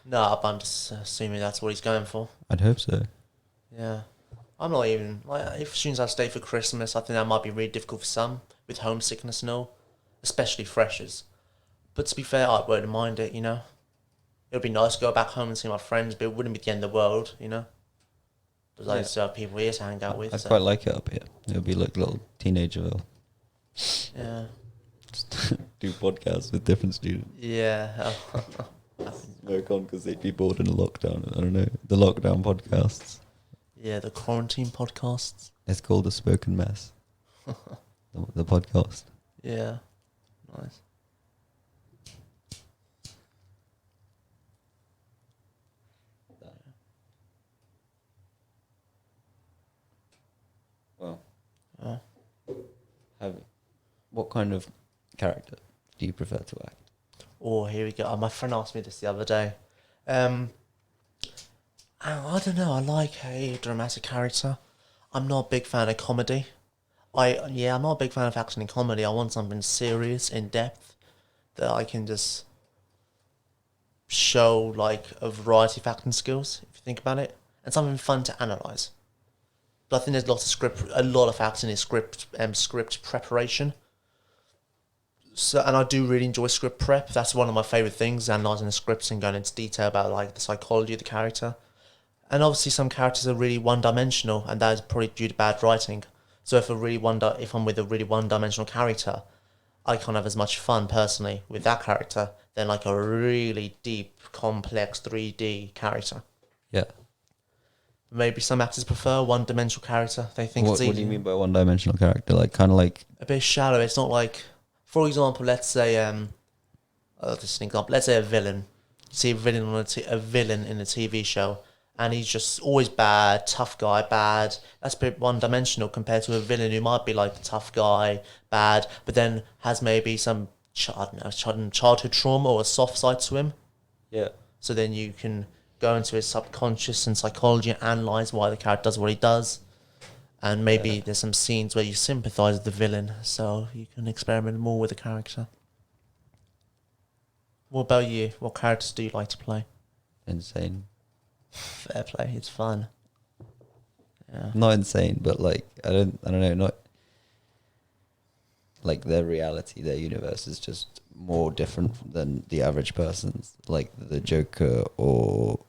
No, but I'm just assuming that's what he's going for. I'd hope so. Yeah. I'm not even, like, if students have to stay for Christmas, I think that might be really difficult for some, with homesickness and all, especially freshers. But to be fair, I wouldn't mind it, you know. It would be nice to go back home and see my friends, but it wouldn't be the end of the world, you know. Because I still have people here to hang out with. I quite like it up here. It would be like little teenagerville. Yeah. Just do podcasts with different students. Yeah. Smoke on because they'd be bored in a lockdown. I don't know. The lockdown podcasts. Yeah, the quarantine podcasts. It's called The Spoken Mess. the podcast. Yeah. Nice. Well, what kind of character do you prefer to act? Oh, here we go. Oh, my friend asked me this the other day. I don't know. I like a dramatic character. I'm not a big fan of comedy. I'm not a big fan of acting in comedy. I want something serious, in depth, that I can just show like a variety of acting skills. If you think about it, and something fun to analyze. But I think there's a lot of acting is script preparation. So, and I do really enjoy script prep. That's one of my favourite things, analysing the scripts and going into detail about like the psychology of the character. And obviously some characters are really one-dimensional, and that is probably due to bad writing. So if I'm with a really one-dimensional character, I can't have as much fun personally with that character than like a really deep, complex 3D character. Yeah. Maybe some actors prefer a one-dimensional character. They think What it's easier. do you mean by one-dimensional character? Like, kind of like... A bit shallow. It's not like, for example, let's say just an example. Let's say a villain. You see a villain a villain in a TV show, and he's just always bad, tough guy, bad. That's a bit one-dimensional compared to a villain who might be like the tough guy, bad, but then has maybe some childhood trauma or a soft side to him. Yeah. So then you can go into his subconscious and psychology and analyze why the character does what he does. And maybe there's some scenes where you sympathise with the villain, so you can experiment more with the character. What about you? What characters do you like to play? Insane. Fair play, it's fun. Yeah. Not insane, but like, I don't know, not... Like, their reality, their universe is just more different than the average person's. Like, the Joker or...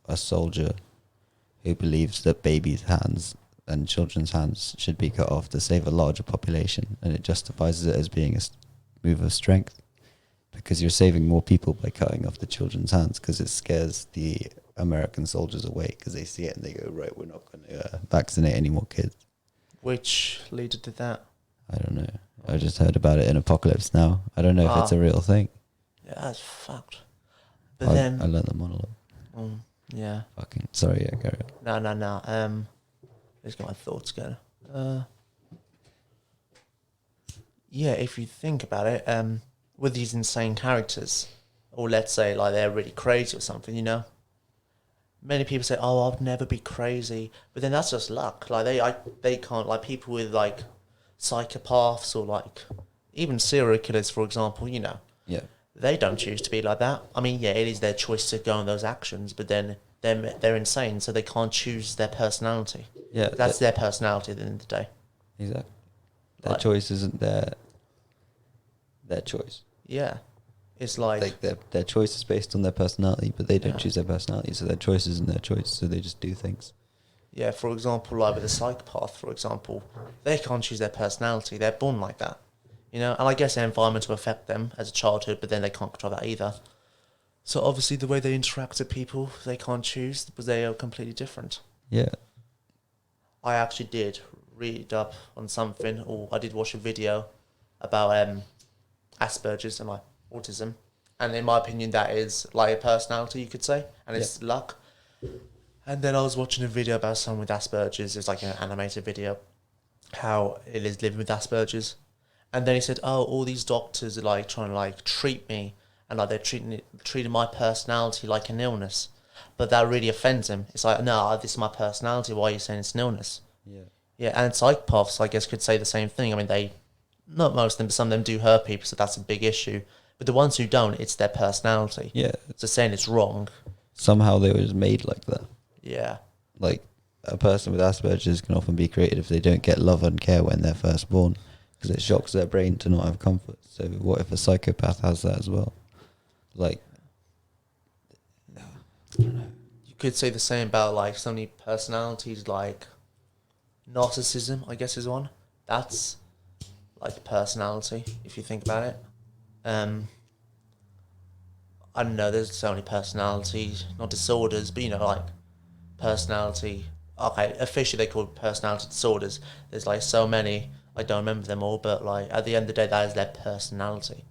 a soldier who believes that babies' hands and children's hands should be cut off to save a larger population, and it justifies it as being a move of strength because you're saving more people by cutting off the children's hands, because it scares the American soldiers away because they see it and they go, right, we're not going to vaccinate any more kids. Which leader did that? I don't know. I just heard about it in Apocalypse Now. I don't know if it's a real thing. Yeah, that's fucked. But I then... learned the monologue. Yeah. Fucking sorry, yeah, carry on. No. Let's get my thoughts going. Yeah, if you think about it, with these insane characters, or let's say like they're really crazy or something, you know. Many people say, "Oh, I'll never be crazy," but then that's just luck. Like they can't, like people with like psychopaths or like even serial killers, for example. You know. Yeah. They don't choose to be like that. I mean, yeah, it is their choice to go on those actions, but then they're insane, so they can't choose their personality. Yeah. That's their personality at the end of the day. Exactly. Their Like- choice isn't their choice. Yeah. It's like their choice is based on their personality, but they don't Yeah. choose their personality, so their choice isn't their choice, so they just do things. yeah, for example, like with a psychopath, for example, they can't choose their personality. They're born like that. You know, and I guess their environment will affect them as a childhood, but then they can't control that either. So obviously the way they interact with people, they can't choose because they are completely different. Yeah. I actually did read up on something, or I did watch a video about Asperger's and like autism, and in my opinion, that is like a personality, you could say, and it's luck. And then I was watching a video about someone with Asperger's. It's like an animated video, how it is living with Asperger's, and then he said, "Oh, all these doctors are like trying to like treat me, and like they're treating my personality like an illness." But that really offends him. It's like, no, this is my personality. Why are you saying it's an illness? Yeah. Yeah, and psychopaths, I guess, could say the same thing. I mean, they, not most of them, but some of them do hurt people, so that's a big issue. But the ones who don't, it's their personality. Yeah. So saying it's wrong. Somehow they were just made like that. Yeah. Like, a person with Asperger's can often be created if they don't get love and care when they're first born, because it shocks their brain to not have comfort. So what if a psychopath has that as well? Like, I don't know. You could say the same about like so many personalities, like narcissism, I guess is one. That's like a personality, if you think about it. I don't know, there's so many personalities, not disorders, but you know, like personality. Okay, officially they call it personality disorders. There's like so many, I don't remember them all, but like at the end of the day, that is their personality.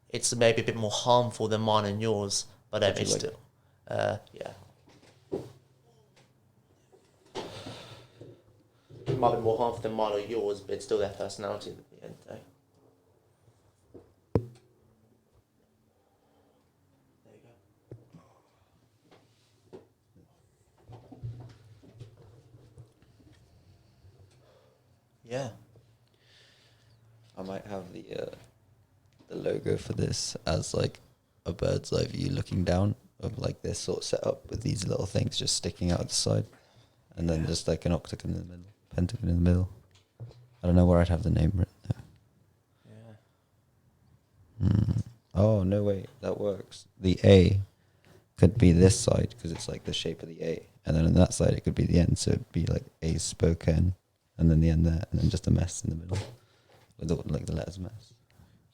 It's maybe a bit more harmful than mine and yours, but it's like still, yeah. It might be more harmful than mine or yours, but it's still their personality at the end of the day. There you go. Yeah. I might have the logo for this as like a bird's eye view looking down of like this sort of setup with these little things just sticking out the side, and then just like an octagon in the middle, pentagon in the middle. I don't know where I'd have the name written. Yeah. Oh, no, wait. That works. The A could be this side because it's like the shape of the A. And then on that side, it could be the N. So it'd be like A spoke N. And then the N there. And then just a mess in the middle. With the letters mess.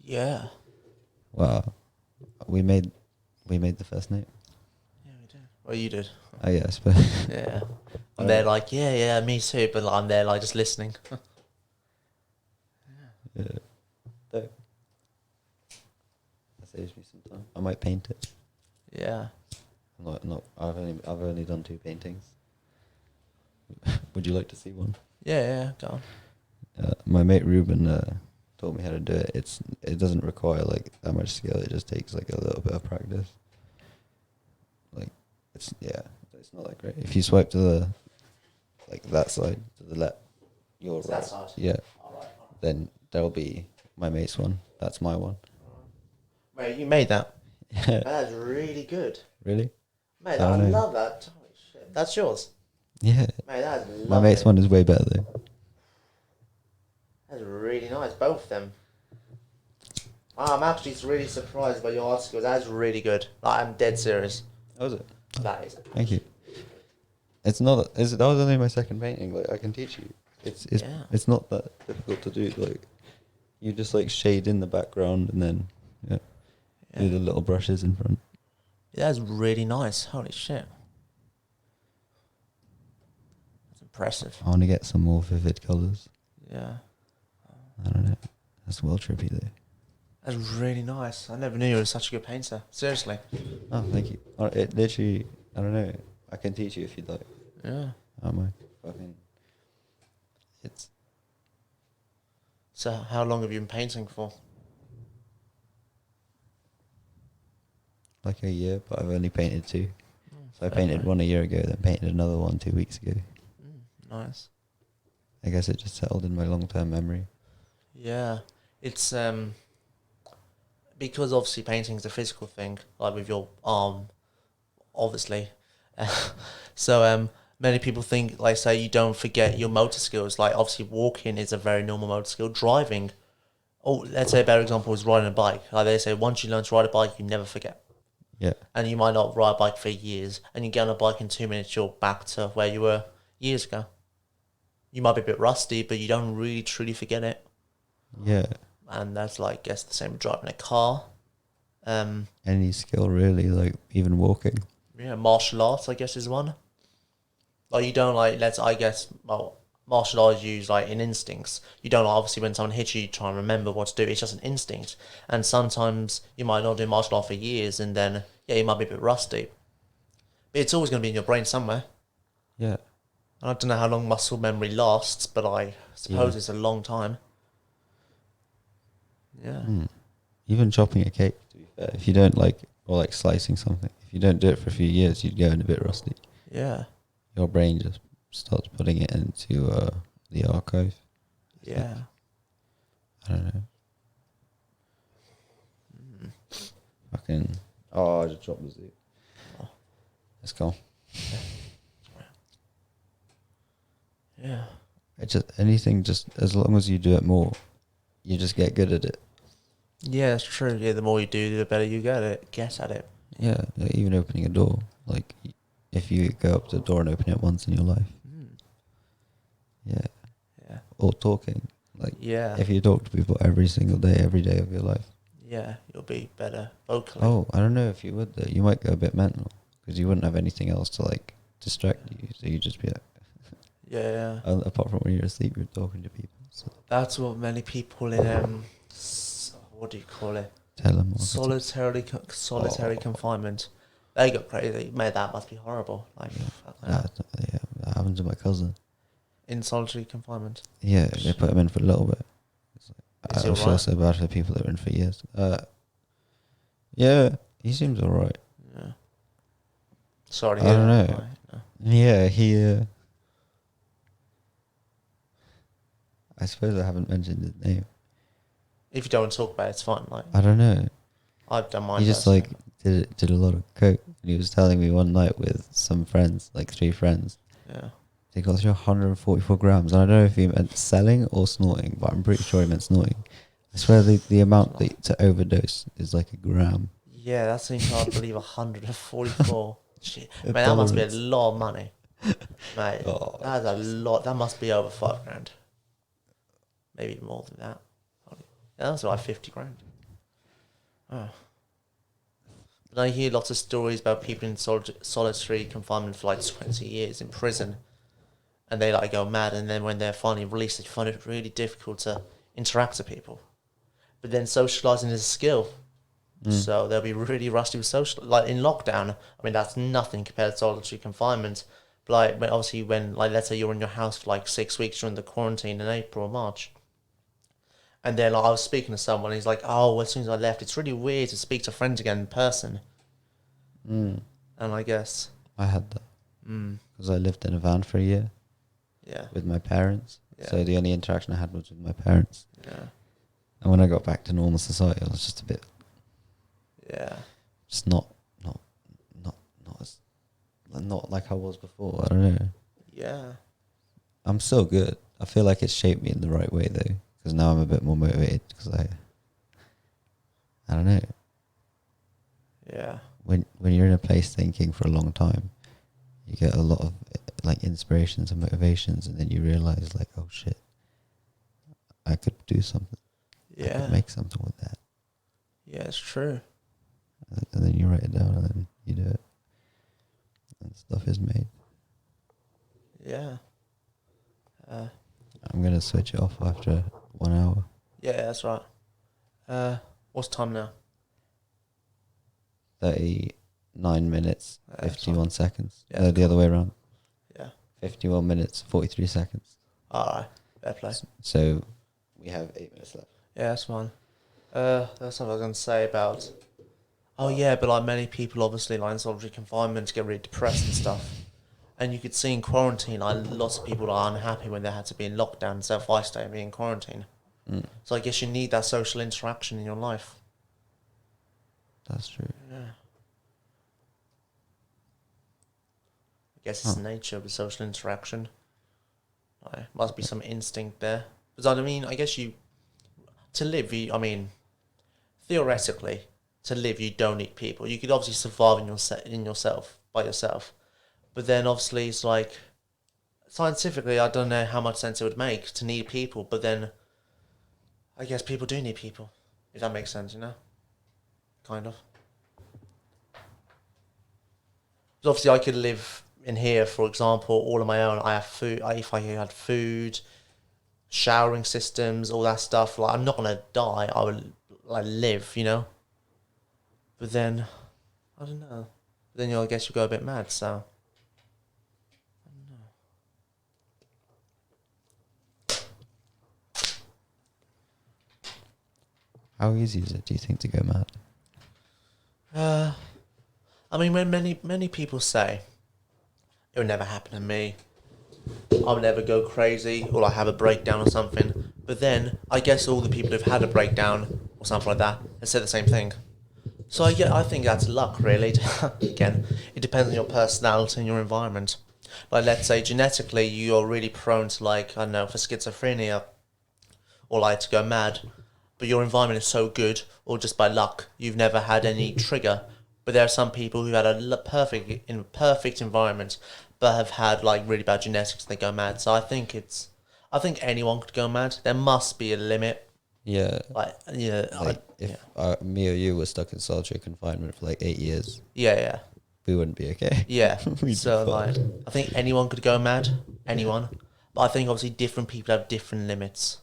Yeah. Wow. We made the first name. Yeah, we did. Well, you did. Oh, yeah, I suppose. Yeah. And they're like, yeah, me too. But I'm there like just listening. Yeah. That saves me some time. I might paint it. Yeah. I've only done 2 paintings. Would you like to see one? Yeah, go on. My mate Ruben taught me how to do it. It doesn't require like that much skill. It just takes like a little bit of practice. Like it's not that great. If you swipe to the that side to the left, your right. That side. Yeah. Alright. Then there'll be my mate's one. That's my one. Mate, you made that. Yeah. That's really good. Really? Mate, I I don't know. love that. Holy shit. That's yours. Yeah. Mate, that's lovely. My mate's one is way better though. That's really nice, both of them. I'm actually really surprised by your art skills. That's really good. Like, I'm dead serious. How was it? That is. Thank you. It's not. That was only my second painting. Like I can teach you. Yeah. It's not that difficult to do. Like you just like shade in the background and then do the little brushes in front. That's really nice. Holy shit. That's impressive. I want to get some more vivid colours. Yeah. I don't know. That's well trippy though. That's really nice. I never knew you were such a good painter. Seriously. Oh, thank you. It literally. I don't know. I can teach you if you'd like. Yeah. I don't mind. Fucking. It's So how long have you been painting for? like a year, but I've only painted 2. So I fair painted play. one a year ago, then painted another one 2 weeks ago. Nice. I guess it just settled in my long-term memory. Yeah. It's because obviously painting's a physical thing, like with your arm, obviously. So many people think, like, say, you don't forget your motor skills. Like, obviously, walking is a very normal motor skill. Driving, let's say a better example is riding a bike. Like they say, once you learn to ride a bike, you never forget. Yeah. And you might not ride a bike for years, and you get on a bike in 2 minutes, you're back to where you were years ago. You might be a bit rusty, but you don't really truly forget it. Yeah. And that's like, I guess, the same with driving a car. Any skill really, like even walking. Yeah, martial arts, I guess, is one. Like, you don't, like, martial arts use, like, in instincts. You don't, obviously, when someone hits you, you try and remember what to do. It's just an instinct. And sometimes you might not do martial art for years, and then, you might be a bit rusty. But it's always going to be in your brain somewhere. Yeah. And I don't know how long muscle memory lasts, but I suppose it's a long time. Yeah. Even chopping a cake, to be fair, if you don't or like slicing something, if you don't do it for a few years, you'd go in a bit rusty. Yeah. Your brain just starts putting it into the archive. Yeah. I don't know. Fucking. Oh, I just dropped the zoo. Oh. Let's go. Yeah. It's just anything, just as long as you do it more, you just get good at it. Yeah, that's true. Yeah, the more you do, the better you get at it. Yeah, like even opening a door. Like, if you go up to the door and open it once in your life. Yeah. Yeah. Or talking. Like, Yeah. if you talk to people every single day, every day of your life. Yeah, you'll be better vocally. Oh, I don't know if you would though. You might go a bit mental because you wouldn't have anything else to like distract you. So you just be like, Yeah. apart from when you're asleep, you're talking to people. So That's what many people in what do you call it? telemarketing. Solitary confinement. They got crazy. Mate, that must be horrible. Like, fuck that. That happened to my cousin. In solitary confinement. Yeah, they put him in for a little bit. Is he I feel alright? so bad for the people that are in for years. Yeah, he seems alright. Yeah. Sorry. I don't know. Right, no. Yeah, he. I suppose I haven't mentioned his name. If you don't want to talk about it, it's fine. Like, I don't know. I don't mind. He just personally. like did a lot of coke. And he was telling me one night with some friends, like 3 friends, Yeah. They got through 144 grams. And I don't know if he meant selling or snorting, but I'm pretty sure he meant snorting. I swear the amount to overdose is like a gram. Yeah, that seems hard to believe. 144. Shit. Man, that Tolerance. must be a lot of money. Mate, Oh, that's a lot. That must be over 5 grand. Maybe more than that. Probably. Yeah, that's like 50 grand. Oh. But I hear lots of stories about people in solitary confinement for like 20 years in prison. And they like go mad, and then when they're finally released, they find it really difficult to interact with people. But then socialising is a skill. So they'll be really rusty with social. Like in lockdown, I mean, that's nothing compared to solitary confinement. But like, when, obviously, when, like, let's say you're in your house for like 6 weeks during the quarantine in April or March. And then like, I was speaking to someone, he's like, oh, well, as soon as I left, it's really weird to speak to friends again in person. And I guess... I had that. Because I lived in a van for a year. Yeah. With my parents. Yeah. So the only interaction I had was with my parents. Yeah. And when I got back to normal society, I was just a bit... Yeah. Just not like I was before. I don't know. Yeah. I'm still good. I feel like it's shaped me in the right way though, because now I'm a bit more motivated. Because I don't know. Yeah. When you're in a place thinking for a long time, you get a lot of like inspirations and motivations, and then you realize like, oh shit, I could do something. I Yeah. could make something with that. Yeah, it's true. And then you write it down, and then you do it, and stuff is made. Yeah. I'm gonna switch it off after 1 hour. Yeah, that's right. What's time now? 39 minutes, That's 51 seconds. Yeah, The other way around. Yeah. 51 minutes, 43 seconds. Alright. Fair play. So we have 8 minutes left. Yeah, that's fine. That's something I was going to say about... Oh, yeah, but like many people, obviously, like in solitary confinement, get really depressed and stuff. And you could see in quarantine, like lots of people are unhappy when they had to be in lockdown and self-isolate and be in quarantine. So I guess you need that social interaction in your life. That's true. Yeah. I guess it's nature of the social interaction. Like, must be some instinct there. Because I mean, I guess to live, I mean, theoretically, to live, you don't need people. You could obviously survive by yourself. But then obviously it's like, scientifically, I don't know how much sense it would make to need people. But then, I guess people do need people. If that makes sense, you know? Kind of. Because obviously I could live in here, for example, all on my own. I have food. If I had food, showering systems, all that stuff, like I'm not going to die. I would like live, you know? But then, I don't know. Then I guess you go a bit mad, so... I don't know. How easy is it, do you think, to go mad? I mean, when many people say, it would never happen to me, I would never go crazy, or like have a breakdown or something. But then, I guess all the people who've had a breakdown, or something like that, have said the same thing. So I think that's luck, really. Again, it depends on your personality and your environment. Like, let's say genetically you're really prone to, like, I don't know, for schizophrenia, or like to go mad, but your environment is so good, or just by luck, you've never had any trigger. But there are some people who had a perfect environment, but have had like really bad genetics and they go mad. So I think anyone could go mad. There must be a limit. Yeah. Like, yeah. Like if me or you were stuck in solitary confinement for like 8 years, Yeah. we wouldn't be okay. Yeah. We'd So be like, fucked. I think anyone could go mad. Anyone. But I think obviously different people have different limits.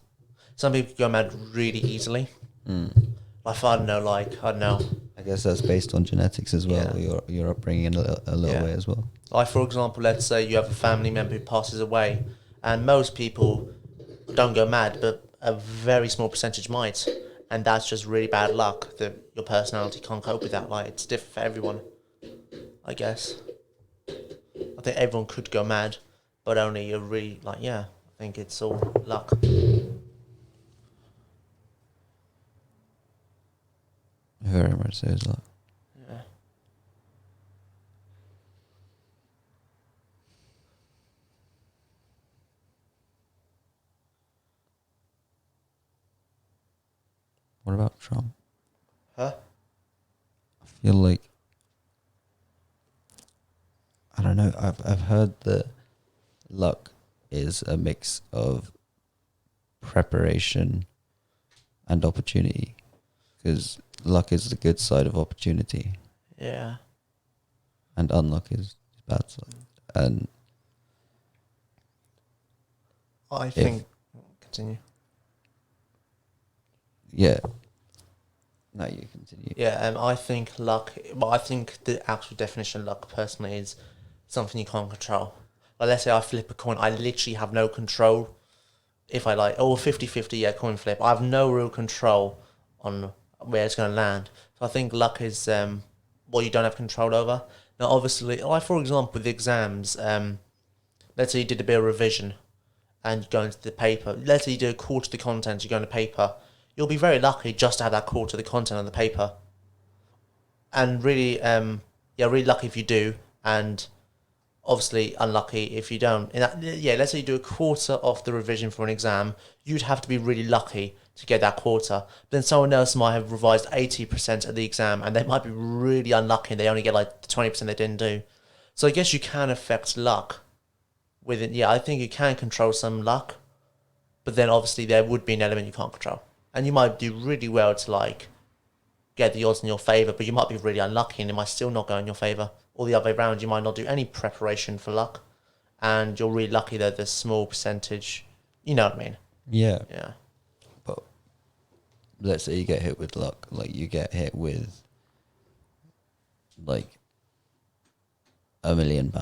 Some people go mad really easily. Like, I don't know. I guess that's based on genetics as well. Yeah. Your upbringing a little way as well. Like, for example, let's say you have a family member who passes away, and most people don't go mad, but a very small percentage might, and that's just really bad luck that your personality can't cope with that. Like, it's different for everyone, I guess. I think everyone could go mad, but only a really, like, yeah, I think it's all luck. Very much so as well. Yeah. What about Trump? Huh? I feel like, I don't know. I've heard that luck is a mix of preparation and opportunity, because luck is the good side of opportunity, Yeah. and unluck is the bad side. And I think... Continue. yeah, no, you continue. Yeah, I think luck... Well, I think the actual definition of luck, personally, is something you can't control. Like, let's say I flip a coin, I literally have no control. If I like, 50-50, yeah, coin flip. I have no real control on where it's going to land. So I think luck is what you don't have control over. Now, obviously, like, for example, with exams, let's say you did a bit of revision and you go into the paper. Let's say you do a quarter of the content, you go into paper. You'll be very lucky just to have that quarter of the content on the paper. And really, really lucky if you do, and obviously unlucky if you don't. Let's say you do a quarter of the revision for an exam, you'd have to be really lucky to get that quarter. But then someone else might have revised 80% of the exam, and they might be really unlucky and they only get like the 20% they didn't do. So I guess you can affect luck with it. Yeah, I think you can control some luck, but then obviously there would be an element you can't control. And you might do really well to like get the odds in your favour, but you might be really unlucky and it might still not go in your favour. Or the other way around, you might not do any preparation for luck, and you're really lucky that there's a small percentage. You know what I mean? Yeah. Yeah. But let's say you get hit with luck, like you get hit with like £1 million.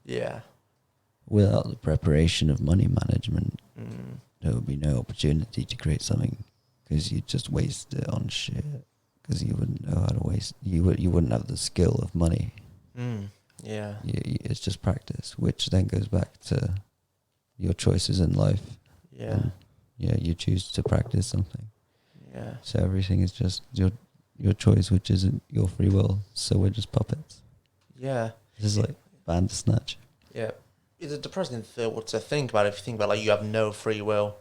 Yeah. Without the preparation of money management, there would be no opportunity to create something, because you'd just waste it on shit, because you wouldn't know how to waste. You wouldn't have the skill of money. Yeah. It's just practice, which then goes back to your choices in life. Yeah. You choose to practice something. Yeah. So everything is just your choice, which isn't your free will. So we're just puppets. Yeah. This is like Bandersnatch. Yeah. It's a depressing thought to think about. If you think about like you have no free will,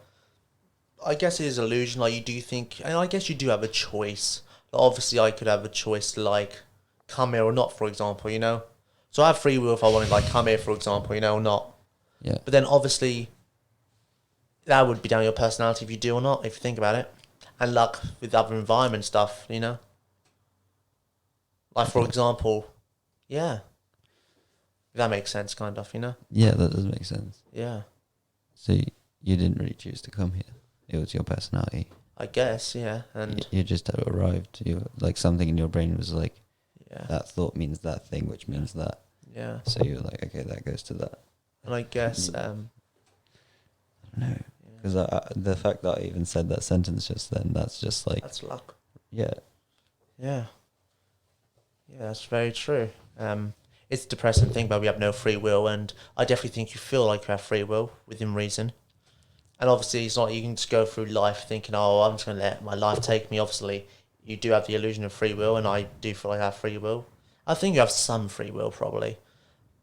I guess it is an illusion. Like you do think, and I guess you do have a choice. Like, obviously, I could have a choice to like come here or not, for example. You know, so I have free will if I wanted to like come here, for example. You know, or not. Yeah. But then obviously, that would be down to your personality if you do or not. If you think about it, and luck with other environment stuff. You know, like for example, yeah. If that makes sense, kind of, you know? Yeah, that does make sense. Yeah. So you didn't really choose to come here. It was your personality. I guess, yeah. And you just had arrived. You like something in your brain was like, yeah, that thought means that thing, which means that. Yeah. So you're like, okay, that goes to that. And I guess, I don't know. Because the fact that I even said that sentence just then, that's just like... That's luck. Yeah. Yeah. Yeah, that's very true. It's a depressing thing, but we have no free will, and I definitely think you feel like you have free will within reason. And obviously, it's not like you can just go through life thinking, oh, I'm just going to let my life take me. Obviously, you do have the illusion of free will, and I do feel like I have free will. I think you have some free will, probably.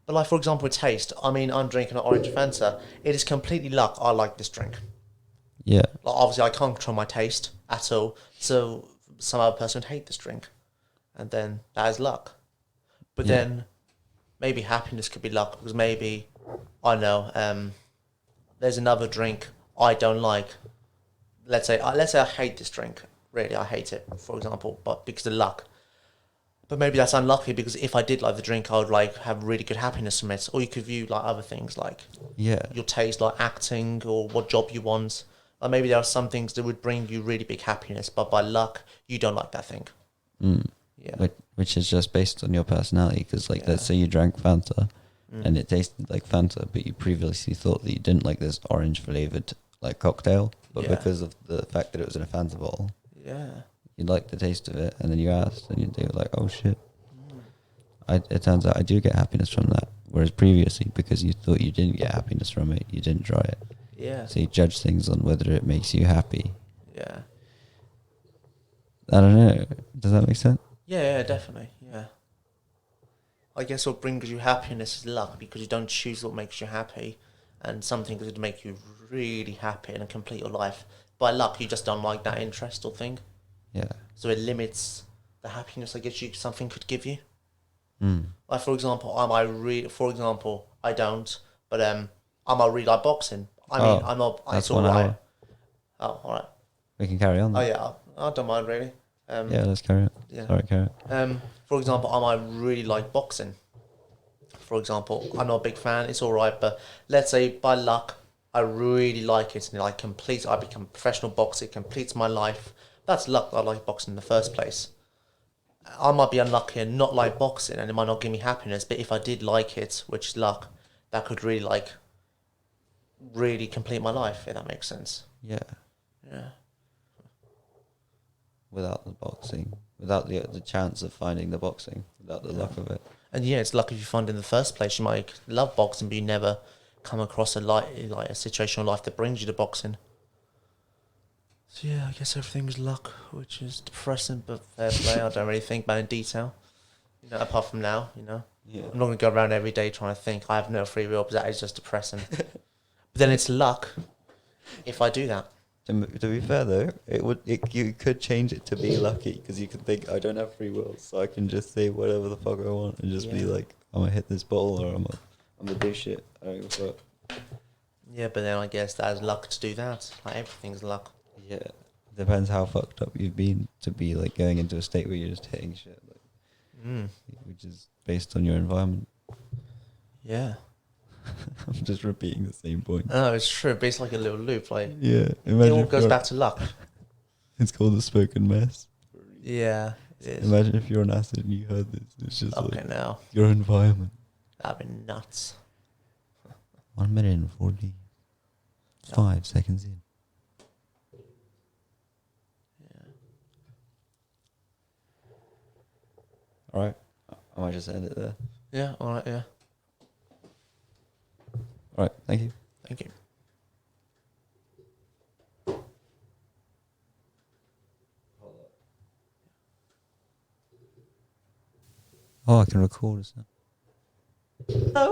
But like, for example, with taste, I mean, I'm drinking an orange Fanta. It is completely luck I like this drink. Yeah. Like, obviously, I can't control my taste at all, so some other person would hate this drink. And then that is luck. But then... maybe happiness could be luck, because maybe, I know, there's another drink I don't like. Let's say I hate this drink. Really, I hate it, for example, but because of luck. But maybe that's unlucky, because if I did like the drink, I would like have really good happiness from it. Or you could view like other things, like your taste, like acting or what job you want. Like maybe there are some things that would bring you really big happiness, but by luck, you don't like that thing. Yeah. Which is just based on your personality, because like let's say you drank Fanta and it tasted like Fanta, but you previously thought that you didn't like this orange flavored like cocktail, but because of the fact that it was in a Fanta bottle, you liked the taste of it, and then you asked and they were like, oh shit, it turns out I do get happiness from that, whereas previously, because you thought you didn't get happiness from it, you didn't try it. So you judge things on whether it makes you happy. I don't know, does that make sense? Yeah, definitely, yeah. I guess what brings you happiness is luck, because you don't choose what makes you happy, and some things would make you really happy and complete your life. By luck, you just don't like that interest or thing. Yeah. So it limits the happiness I guess something could give you. Mm. Like for example, I don't, but I might really like boxing. I mean, I'm not. That's It's all 1 right. hour. Oh, all right. We can carry on. Oh Then. yeah, I don't mind really. Yeah, let's carry on. Yeah. Sorry, carry on. For example, I might really like boxing. For example, I'm not a big fan. It's all right, but let's say by luck, I really like it, and I become a professional boxer. It completes my life. That's luck that I like boxing in the first place. I might be unlucky and not like boxing, and it might not give me happiness. But if I did like it, which is luck, that could really complete my life. If that makes sense. Yeah. Yeah. Without the boxing, without the chance of finding the boxing, without the luck of it. And yeah, it's lucky if you find it in the first place. You might love boxing, but you never come across a situation in life that brings you to boxing. So yeah, I guess everything's luck, which is depressing, but fair play. I don't really think about it in detail. Apart from now, Yeah. I'm not going to go around every day trying to think I have no free will, because that is just depressing. But then it's luck if I do that. To be fair though, you could change it to be lucky, because you could think I don't have free will, so I can just say whatever the fuck I want and just be like, I'm gonna hit this ball, or I'm gonna do shit. I don't give a fuck. Yeah, but then I guess that is luck to do that. Like everything's luck. Yeah, depends how fucked up you've been to be like going into a state where you're just hitting shit, which is based on your environment. Yeah. I'm just repeating the same point. No, it's true. But it's like a little loop. Like Yeah, it all goes back to luck. It's called the spoken mess. Yeah, it is. Imagine if you're on acid and you heard this. It's just Okay, now your environment. that'd be nuts. 1 minute and 45 seconds in. All right, I might just end it there. Yeah. All right. Yeah. All right, thank you. Thank you. Oh, I can record this now. Oh,